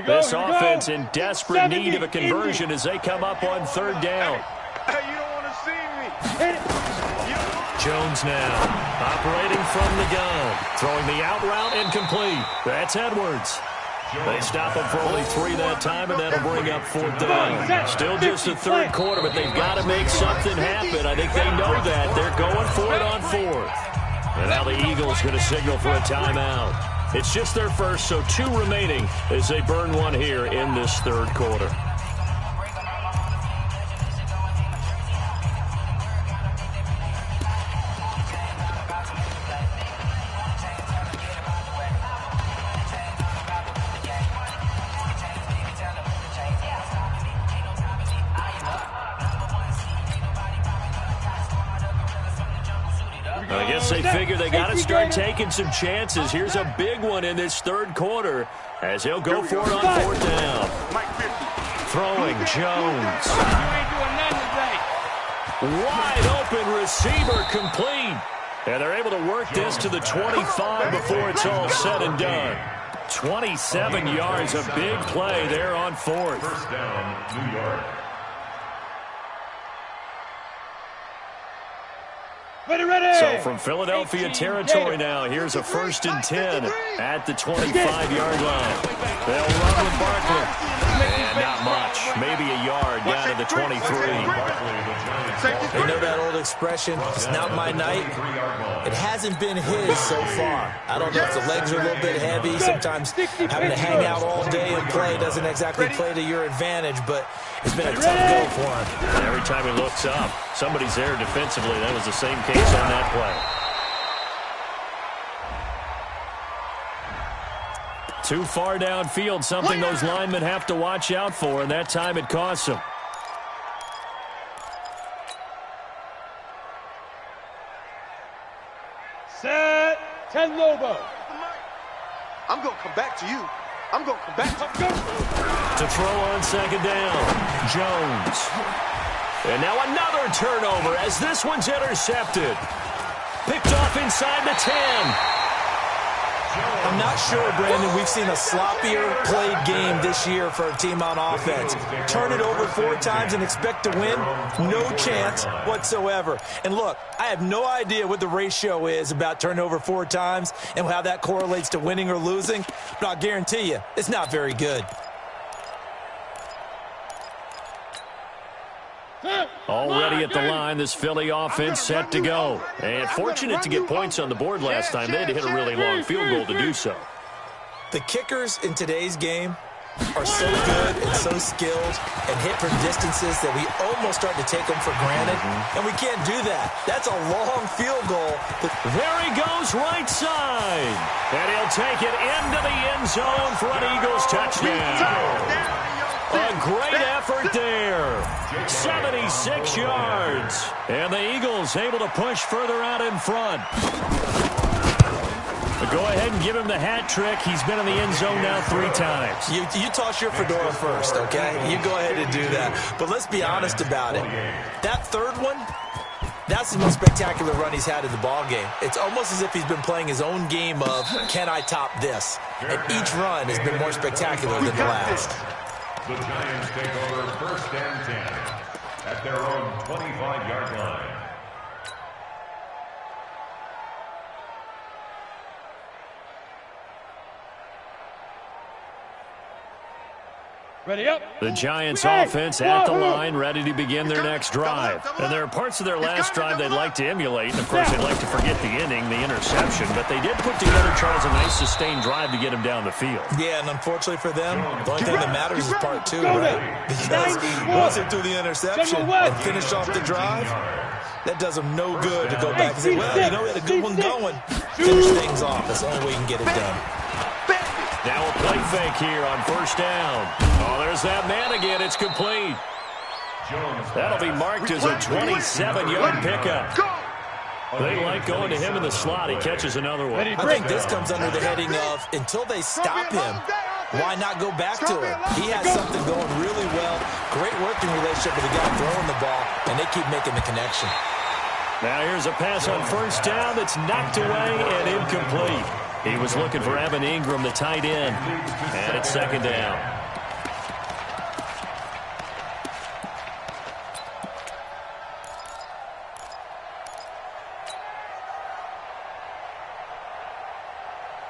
S1: This offense in desperate need of a conversion as they come up on third down.
S4: Hey, you don't want to see me.
S1: Jones now operating from the gun, throwing the out route incomplete. That's Edwards. They stop him for only 3 that time, and that'll bring up fourth down. Still just the third quarter, but they've got to make something happen. I think they know that. They're going for it on fourth. And now the Eagles going to signal for a timeout. It's just their first, so 2 remaining as they burn one here in this third quarter. I guess they figure they got to start taking some chances. Here's a big one in this third quarter as he'll go for it on fourth down. Throwing Jones. Wide open receiver complete. And they're able to work this to the 25 before it's all said and done. 27 yards, a big play there on fourth.
S2: First down, New York.
S3: Ready.
S1: So from Philadelphia territory now, here's a 1st and 10 at the 25-yard line. They'll run with Barkley. And not much. Maybe a yard down to the 23.
S5: They know that old expression, it's not my night. It hasn't been his so far. I don't know if the legs are a little bit heavy. Sometimes having to hang out all day and play doesn't exactly play to your advantage, but it's been a tough go for him.
S1: And every time he looks up, somebody's there defensively. That was the same case on that play. Too far downfield, something those linemen have to watch out for, and that time it costs them.
S3: Set. 10 Lobo.
S4: I'm going to come back to you. I'm going to come back to you.
S1: To throw on second down, Jones. And now another turnover as this one's intercepted. Picked off inside the 10.
S5: I'm not sure, Brandon, we've seen a sloppier played game this year for a team on offense. Turn it over 4 times and expect to win? No chance whatsoever. And look, I have no idea what the ratio is about turning over 4 times and how that correlates to winning or losing, but I'll guarantee you, it's not very good.
S1: Already at the line, this Philly offense set to go. And fortunate to get points on the board last time. They had to hit a really long field goal to do so.
S5: The kickers in today's game are so good and so skilled and hit from distances that we almost start to take them for granted, and we can't do that. That's a long field goal.
S1: There he goes right side. And he'll take it into the end zone for an Eagles touchdown. A great effort there. 76 yards. And the Eagles able to push further out in front. Go ahead and give him the hat trick. He's been in the end zone now 3 times.
S5: You toss your fedora first, okay? You go ahead and do that. But let's be honest about it. That third one, that's the most spectacular run he's had in the ballgame. It's almost as if he's been playing his own game of, can I top this? And each run has been more spectacular than the last.
S2: The Giants take over 1st and 10 at their own 25-yard line.
S3: Ready up.
S1: The Giants offense at the line, ready to begin their next drive. And there are parts of their last drive they'd like to emulate. And, of course, they'd like to forget the inning, the interception. But they did put together, Charles, a nice sustained drive to get him down the field.
S5: Yeah, and unfortunately for them, the only thing that matters is part 2, right? Because once they threw the interception and finished off the drive, that does them no good to go back and say, well, you know, we had a good one going. Finish things off. That's the only way you can get it done.
S1: Now a play fake here on 1st down. Oh, there's that man again. It's complete. That'll be marked as a 27-yard pickup. They like going to him in the slot. He catches another one.
S5: I think this comes under the heading of, until they stop him, why not go back to him? He has something going really well. Great working relationship with the guy throwing the ball, and they keep making the connection.
S1: Now here's a pass on 1st down that's knocked away and incomplete. He was looking for Evan Ingram, the tight end. And it's 2nd down.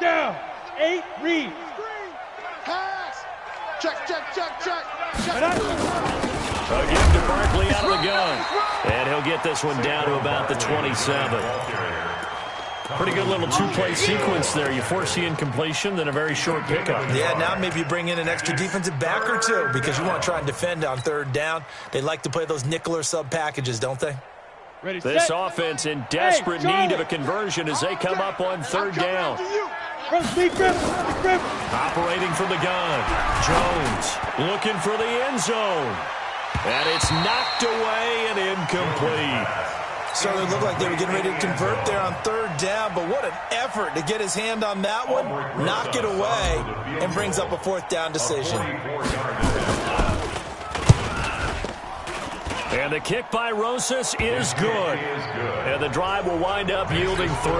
S3: Down. 8 read.
S4: Pass. Check.
S1: A give to Barkley out of the gun. And he'll get this one down to about the 27. Pretty good little 2-play sequence there. You force the incompletion, then a very short pickup.
S5: Yeah, now maybe you bring in an extra defensive back or 2 because you want to try and defend on 3rd down. They like to play those nickel or sub packages, don't they?
S3: Ready,
S1: This
S3: set.
S1: offense in desperate need of a conversion as they come up on 3rd down. Operating from the gun. Jones looking for the end zone. And it's knocked away and incomplete.
S5: Certainly looked like they were getting ready to convert there on 3rd down, but what an effort to get his hand on that one, knock it away, and brings up a 4th down decision.
S1: And the kick by Rosas is good. And the drive will wind up yielding 3.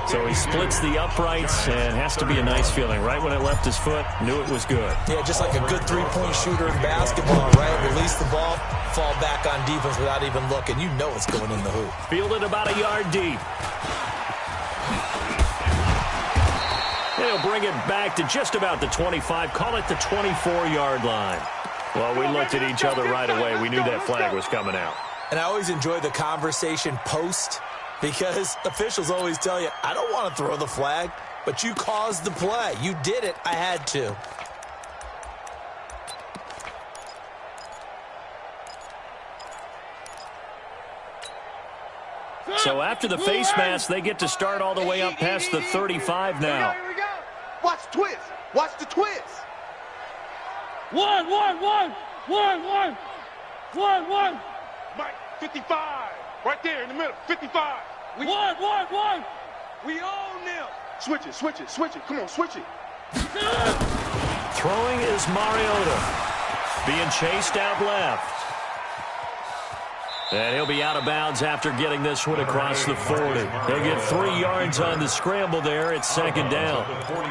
S1: So he splits the uprights and has to be a nice feeling. Right when it left his foot, knew it was good.
S5: Yeah, just like a good 3-point shooter in basketball, right? Release the ball, fall back on defense without even looking. You know it's going in the hoop.
S1: Fielded about a yard deep. He'll bring it back to just about the 25. Call it the 24-yard line. Well, we looked at each other right away. We knew that flag was coming out.
S5: And I always enjoy the conversation post because officials always tell you, I don't want to throw the flag, but you caused the play. You did it. I had to.
S1: So after the face mask, they get to start all the way up past the 35 now.
S4: Here we go. Watch the twist. Watch the twist.
S3: 1. Mike, 55. Right there in the middle. 55. 1. We own them.
S4: Switch it. Come on, switch it.
S1: Throwing is Mariota. Being chased out left. And he'll be out of bounds after getting this one across the 40. He'll get 3 yards on the scramble there. It's 2nd down.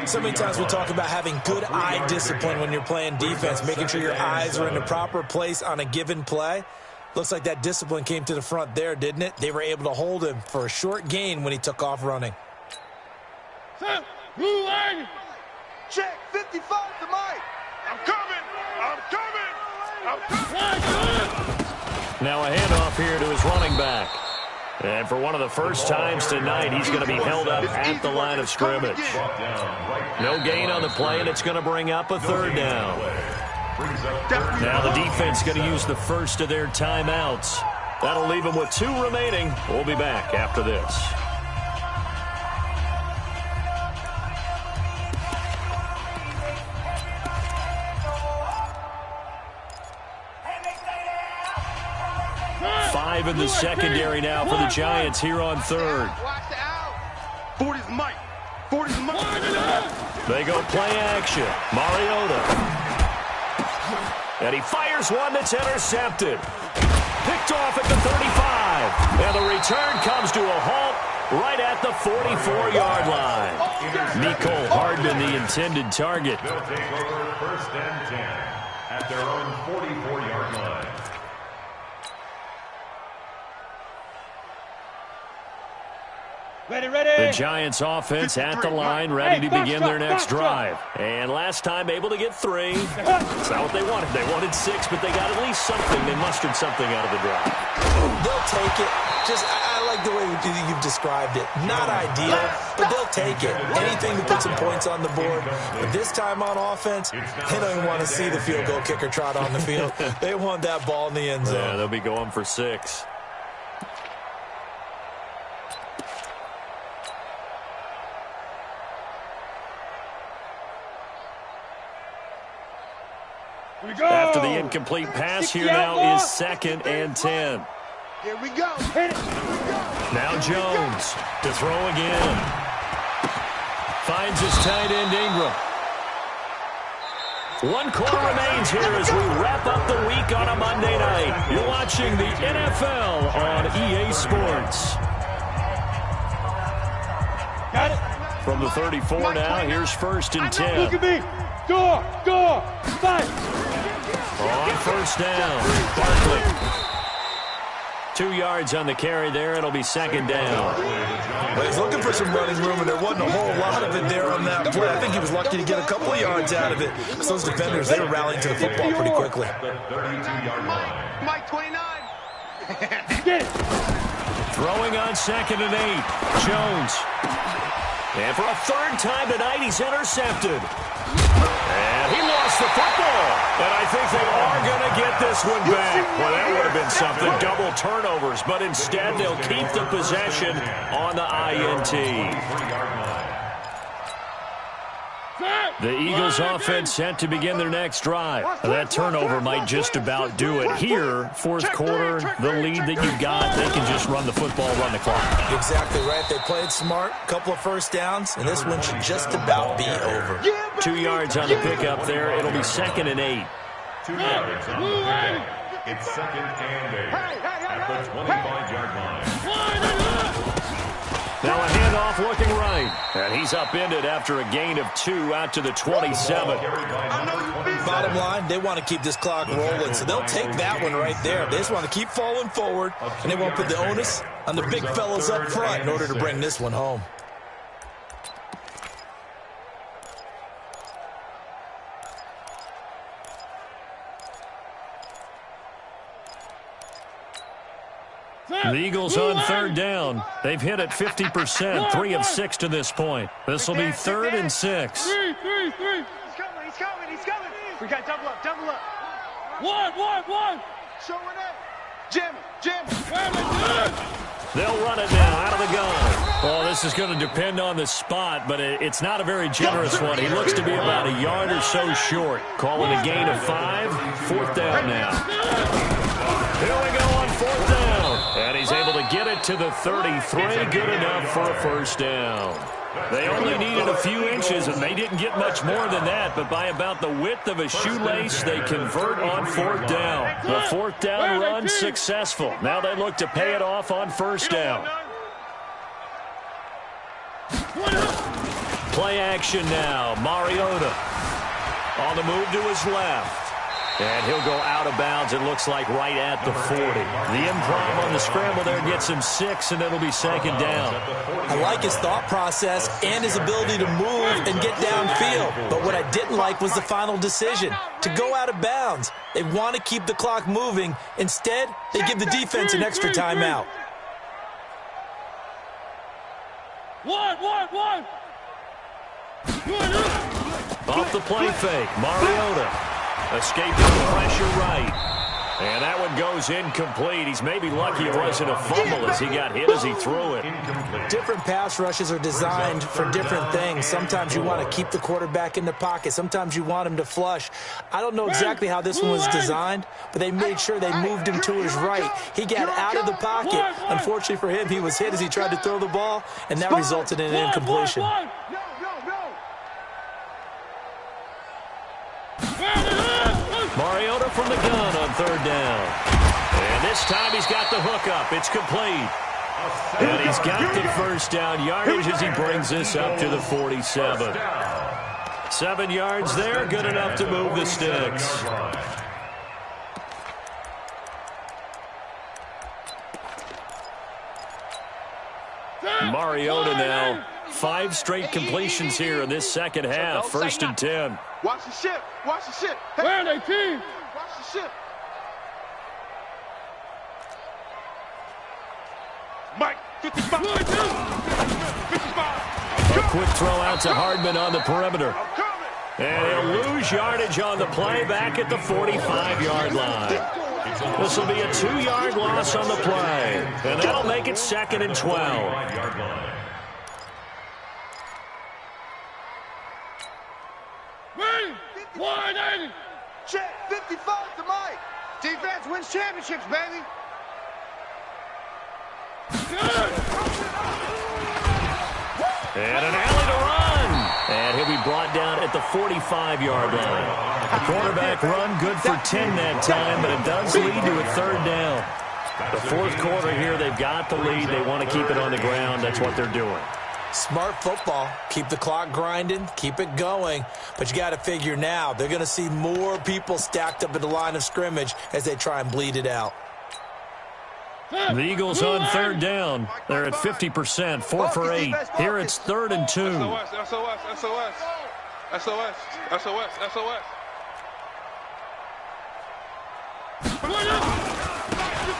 S5: So many times we talk about having good eye discipline when you're playing defense, making sure your eyes are in the proper place on a given play. Looks like that discipline came to the front there, didn't it? They were able to hold him for a short gain when he took off running.
S4: Check 55 to Mike.
S3: I'm coming.
S1: Now a handoff here to his running back. And for one of the first times tonight, he's going to be held up at the line of scrimmage. No gain on the play, and it's going to bring up a third down. Now the defense going to use the first of their timeouts. That'll leave them with 2 remaining. We'll be back after this. In the secondary now for the Giants here on third.
S4: Forward is Mike. Forward is Mike.
S1: They go play action. Mariota. And he fires one that's intercepted. Picked off at the 35. And the return comes to a halt right at the 44-yard line. Mecole Hardman, the intended target.
S2: They'll take over first and 10 at their own 44-yard line.
S1: The Giants offense at the line, ready to begin their next drive. And last time able to get 3. That's not what they wanted. They wanted 6, but they got at least something. They mustered something out of the drive.
S5: They'll take it. I like the way you've described it. Not ideal, but they'll take it. Anything to put some points on the board. But this time on offense, they don't even want to see the field goal kicker trot on the field. They want that ball in the end zone.
S1: Yeah, they'll be going for 6. After the incomplete pass, here now is 2nd and 10.
S4: Here we go. Hit it.
S1: Now Jones to throw again. Finds his tight end Ingram. 1 quarter remains here as we wrap up the week on a Monday night. You're watching the NFL on EA Sports.
S3: Got it.
S1: From the 34 now, here's 1st and 10.
S3: Look at me. Go. Fight.
S1: On first down, Barkley. 2 yards on the carry there. It'll be 2nd down.
S5: Well, he's looking for some running room, and there wasn't a whole lot of it there on that play. I think he was lucky to get a couple of yards out of it. Because those defenders, they were rallying to the football pretty quickly.
S4: Mike 29.
S3: Get it.
S1: Throwing on 2nd and 8. Jones. And for a 3rd time tonight, he's intercepted. And he lost the football. And I think they are going to get this one back. Well, that would have been something. Double turnovers. But instead, they'll keep the possession on the INT. The Eagles offense set to begin their next drive. That turnover might just about do it. Here, 4th quarter, the lead that you've got, they can just run the football, run the clock.
S5: Exactly right. They played smart, couple of first downs, and this one should just about be over.
S1: 2 yards on the pickup there. It'll be 2nd and 8.
S2: 2 yards on the pickup. It's 2nd and 8 at the 25-yard line.
S1: Now a handoff looking right. And he's upended after a gain of 2 out to the 27.
S5: Bottom line, they want to keep this clock rolling, so they'll take that one right there. They just want to keep falling forward, and they won't put the onus on the big fellas up front in order to bring this one home.
S1: The Eagles on 3rd down. They've hit it 50%, 3 of 6 to this point. This will be 3rd and 6.
S3: Three.
S4: He's coming. We got double up.
S3: One.
S4: Showing up. Jam.
S1: They'll run it now out of the gun. Well, this is going to depend on the spot, but it's not a very generous one. He looks to be about a yard or so short. Calling a gain of 5. 4th down now. Here we go on 4th down. And he's able to get it to the 33. Good enough for a 1st down. They only needed a few inches, and they didn't get much more than that. But by about the width of a shoelace, they convert on 4th down. The 4th down run successful. Now they look to pay it off on 1st down. Play action now. Mariota on the move to his left. And he'll go out of bounds, it looks like, right at the 40. The improv on the scramble there gets him 6, and it'll be 2nd down.
S5: I like his thought process and his ability to move and get downfield. But what I didn't like was the final decision, to go out of bounds. They want to keep the clock moving. Instead, they give the defense an extra timeout.
S3: One.
S1: Off the play fake, Mariota escaping the pressure right. And that one goes incomplete. He's maybe lucky it wasn't a fumble as he got hit as he threw it.
S5: Different pass rushes are designed for different things. Sometimes you want to keep the quarterback in the pocket. Sometimes you want him to flush. I don't know exactly how this one was designed, but they made sure they moved him to his right. He got out of the pocket. Unfortunately for him, he was hit as he tried to throw the ball, and that resulted in an incompletion.
S1: Mariota from the gun on third down. And this time he's got the hook up. It's complete. And he's got the first down yardage as he brings this up to the 47. 7 yards there, good enough to move the sticks. Mariota now. 5 straight completions here in this second half. First and 10.
S4: Watch the ship. Watch the ship. Hey.
S3: Where are they, team?
S4: Watch the ship.
S3: Mike, 55. 55.
S1: A quick throw out to Hardman on the perimeter. And he'll lose yardage on the play back at the 45-yard line. This will be a 2-yard loss on the play. And that'll make it 2nd and 12.
S4: Check 55 to Mike.
S6: Defense wins championships, baby.
S1: And an alley to run. And he'll be brought down at the 45-yard line. The quarterback run good for 10 that time, but it does lead to a 3rd down. The 4th quarter here, they've got the lead. They want to keep it on the ground. That's what they're doing.
S5: Smart football. Keep the clock grinding. Keep it going. But you got to figure now, they're going to see more people stacked up at the line of scrimmage as they try and bleed it out.
S1: The Eagles on 3rd down. They're at 50%, 4 for 8. Here it's 3rd and 2.
S3: SOS.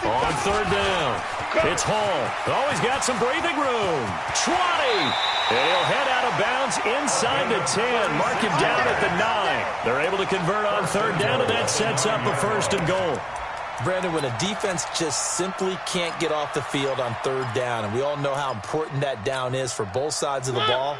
S1: On 3rd down, it's Hall. Oh, he's got some breathing room. 20. And he'll head out of bounds inside the 10. Mark him down at the 9. They're able to convert on 3rd down, and that sets up a 1st and goal.
S5: Brandon, when a defense just simply can't get off the field on 3rd down, and we all know how important that down is for both sides of the ball,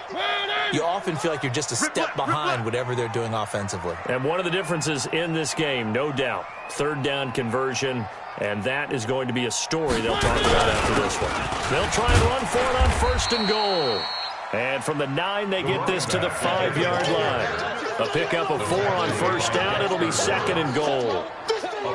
S5: you often feel like you're just a step behind whatever they're doing offensively.
S1: And one of the differences in this game, no doubt, 3rd down conversion, and that is going to be a story they'll talk about after this one. They'll try and run for it on 1st and goal. And from the 9, they get this to the 5-yard line. A pickup of 4 on 1st down. It'll be 2nd and goal.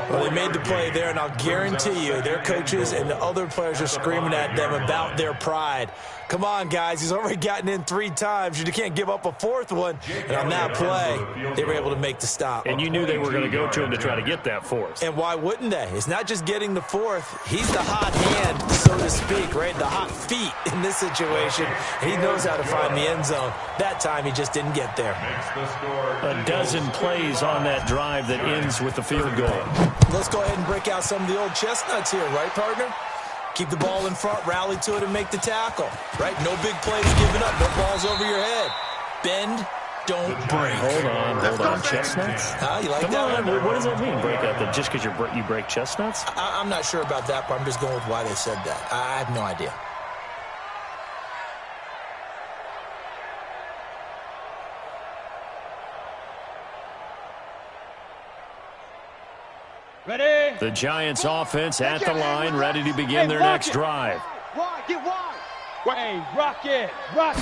S5: Well, they made the play there, and I'll guarantee you their coaches and the other players are screaming at them about their pride. Come on, guys. He's already gotten in 3 times. You can't give up a 4th one. And on that play, they were able to make the stop.
S1: And you knew they were going to go to him to try to get that 4th.
S5: And why wouldn't they? It's not just getting the 4th. He's the hot hand, so to speak, right? The hot feet in this situation. And he knows how to find the end zone. That time, he just didn't get there.
S1: A dozen plays on that drive that ends with the field goal.
S5: Let's go ahead and break out some of the old chestnuts here, right, partner? Keep the ball in front, rally to it, and make the tackle, right? No big plays given up, no balls over your head. Bend, don't break.
S1: Hold on. Chestnuts?
S5: You like
S1: Come
S5: that
S1: on,
S5: one?
S1: what does that mean, break out? Just because you break chestnuts?
S5: I'm not sure about that, but I'm just going with why they said that. I have no idea.
S3: Ready?
S1: The Giants offense at the line, ready to begin their next drive.
S4: Wide, get wide.
S3: Hey, rock it. Ready?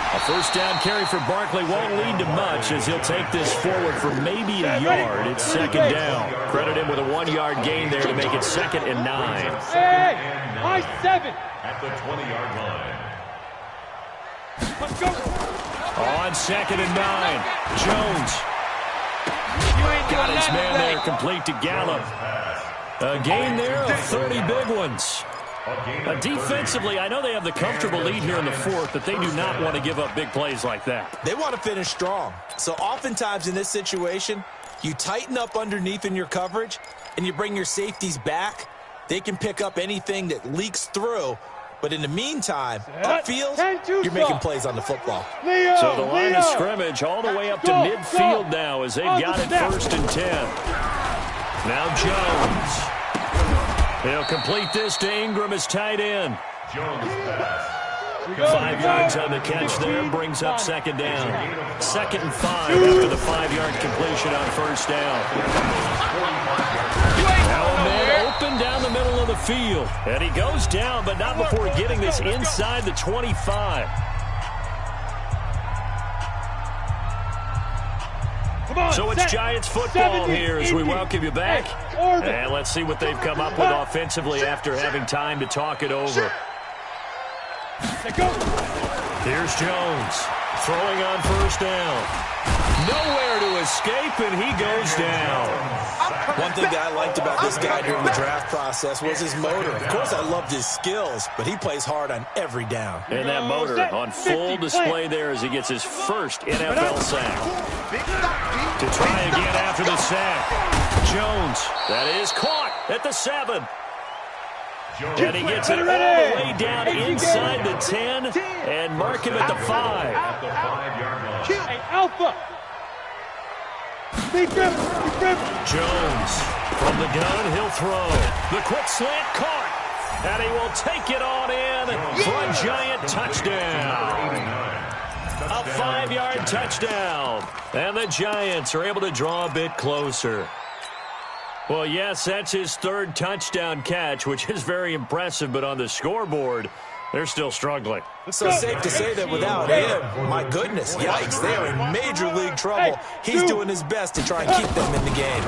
S1: A 1st down carry for Barkley won't lead to much as he'll take this forward for maybe a yard. It's 2nd down. Credit him with a 1-yard gain there to make it 2nd and 9.
S3: Hey, I 7.
S2: At the 20-yard line.
S3: Let's go.
S1: On 2nd and 9, Jones. Got his man there, complete to Gallup. A gain there of 30 big ones. Defensively, I know they have the comfortable lead here in the 4th, but they do not want to give up big plays like that.
S5: They want to finish strong. So oftentimes in this situation, you tighten up underneath in your coverage, and you bring your safeties back, they can pick up anything that leaks through. But in the meantime, upfield, you're making plays on the football.
S1: So the line of scrimmage all the way up to midfield now as they've got it 1st and 10. Now Jones. He'll complete this to Ingram as tight end.
S2: Jones pass.
S1: 5 yards on the catch there, brings up 2nd down. 2nd and 5 after the 5-yard completion on 1st down. Now a man open down the middle of the field. And he goes down, but not before getting this inside the 25. So it's Giants football here as we welcome you back. And let's see what they've come up with offensively after having time to talk it over. Here's Jones throwing on 1st down. Nowhere to escape, and he goes down.
S5: One thing that I liked about this guy during the draft process was his motor. Of course, I loved his skills, but he plays hard on every down.
S1: And that motor on full display there as he gets his first NFL sack. To try again after the sack. Jones, that is caught at the 7. And he gets it all the way down inside the 10 and mark him at the 5.
S2: At the 5-yard line.
S3: Hey, Alpha.
S1: Jones from the gun, he'll throw. The quick slant caught. And he will take it on in for a Giant touchdown. A 5-yard touchdown. And the Giants are able to draw a bit closer. Well, yes, that's his 3rd touchdown catch, which is very impressive, but on the scoreboard, they're still struggling.
S5: So safe to say that without him, my goodness, yikes, they are in major league trouble. He's doing his best to try and keep them in the game.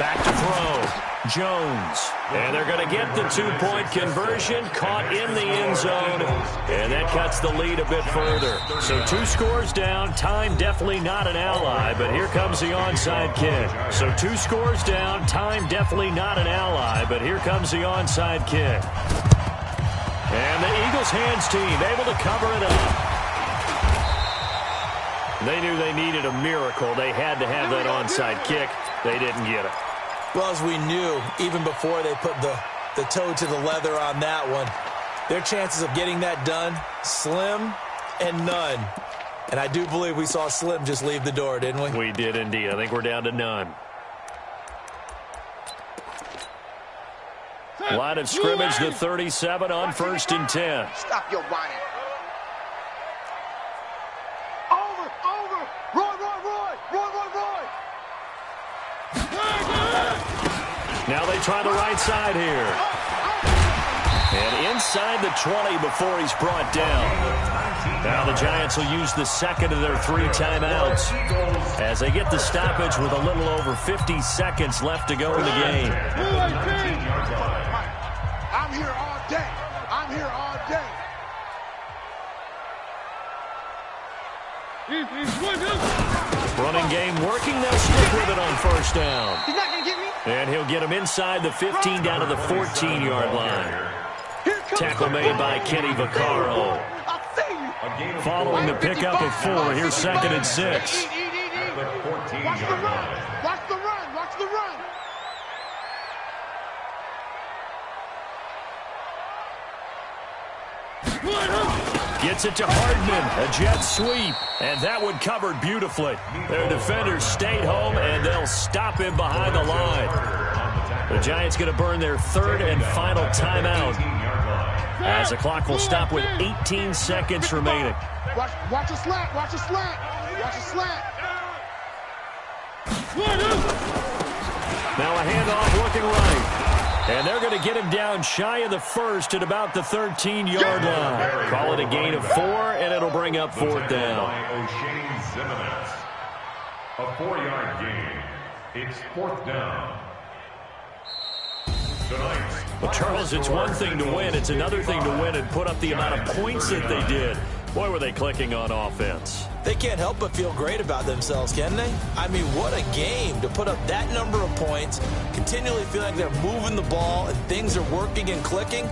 S1: Back to throw. Jones. And they're going to get the 2-point conversion, caught in the end zone, and that cuts the lead a bit further. So 2 scores down, time definitely not an ally, but here comes the onside kick. So 2 scores down, time definitely not an ally, but here comes the onside kick. And the Eagles hands team able to cover it up. They knew they needed a miracle. They had to have that onside kick. They didn't get it.
S5: Well, as we knew, even before they put the toe to the leather on that one, their chances of getting that done, slim and none. And I do believe we saw Slim just leave the door, didn't we?
S1: We did indeed. I think we're down to none. Line of scrimmage, the 37 on 1st and 10.
S4: Stop your whining. Over. Roy.
S1: Now they try the right side here. And inside the 20 before he's brought down. Now the Giants will use the 2nd of their 3 timeouts as they get the stoppage with a little over 50 seconds left to go in the game.
S4: I'm here all day.
S1: Running game working. They'll stick with it on 1st down.
S4: He's not going to get me.
S1: And he'll get him inside the 15 down to the 14-yard line. Tackle made by Kenny Vaccaro. Following the pickup of 4, here's 2nd and 6.
S4: Watch the run.
S1: Gets it to Hardman, a jet sweep, and that one covered beautifully. Their defenders stayed home, and they'll stop him behind the line. The Giants going to burn their 3rd and final timeout as the clock will stop with 18 seconds remaining.
S4: Watch a slant.
S1: Now a handoff looking right. And they're going to get him down shy of the 1st at about the 13-yard line. Call it a gain of 4, and it'll bring up 4th down.
S2: A 4-yard gain. It's 4th down.
S1: Well, Charles, it's one thing to win. It's another thing to win and put up the amount of points that they did. Boy, were they clicking on offense.
S5: They can't help but feel great about themselves, can they? I mean, what a game to put up that number of points, continually feel like they're moving the ball and things are working and clicking.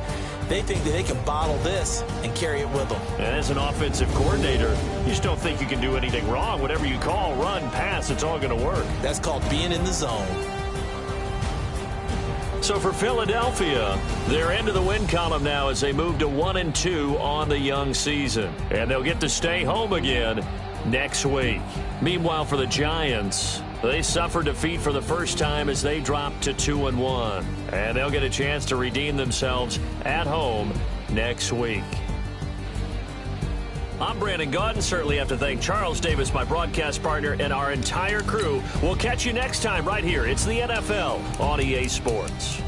S5: They think that they can bottle this and carry it with them.
S1: And as an offensive coordinator, you just don't think you can do anything wrong. Whatever you call, run, pass, it's all going to work.
S5: That's called being in the zone.
S1: So for Philadelphia, they're into the win column now as they move to 1-2 on the young season. And they'll get to stay home again next week. Meanwhile, for the Giants, they suffered defeat for the first time as they dropped to 2-1. And they'll get a chance to redeem themselves at home next week. I'm Brandon Gaudin. Certainly have to thank Charles Davis, my broadcast partner, and our entire crew. We'll catch you next time right here. It's the NFL on EA Sports.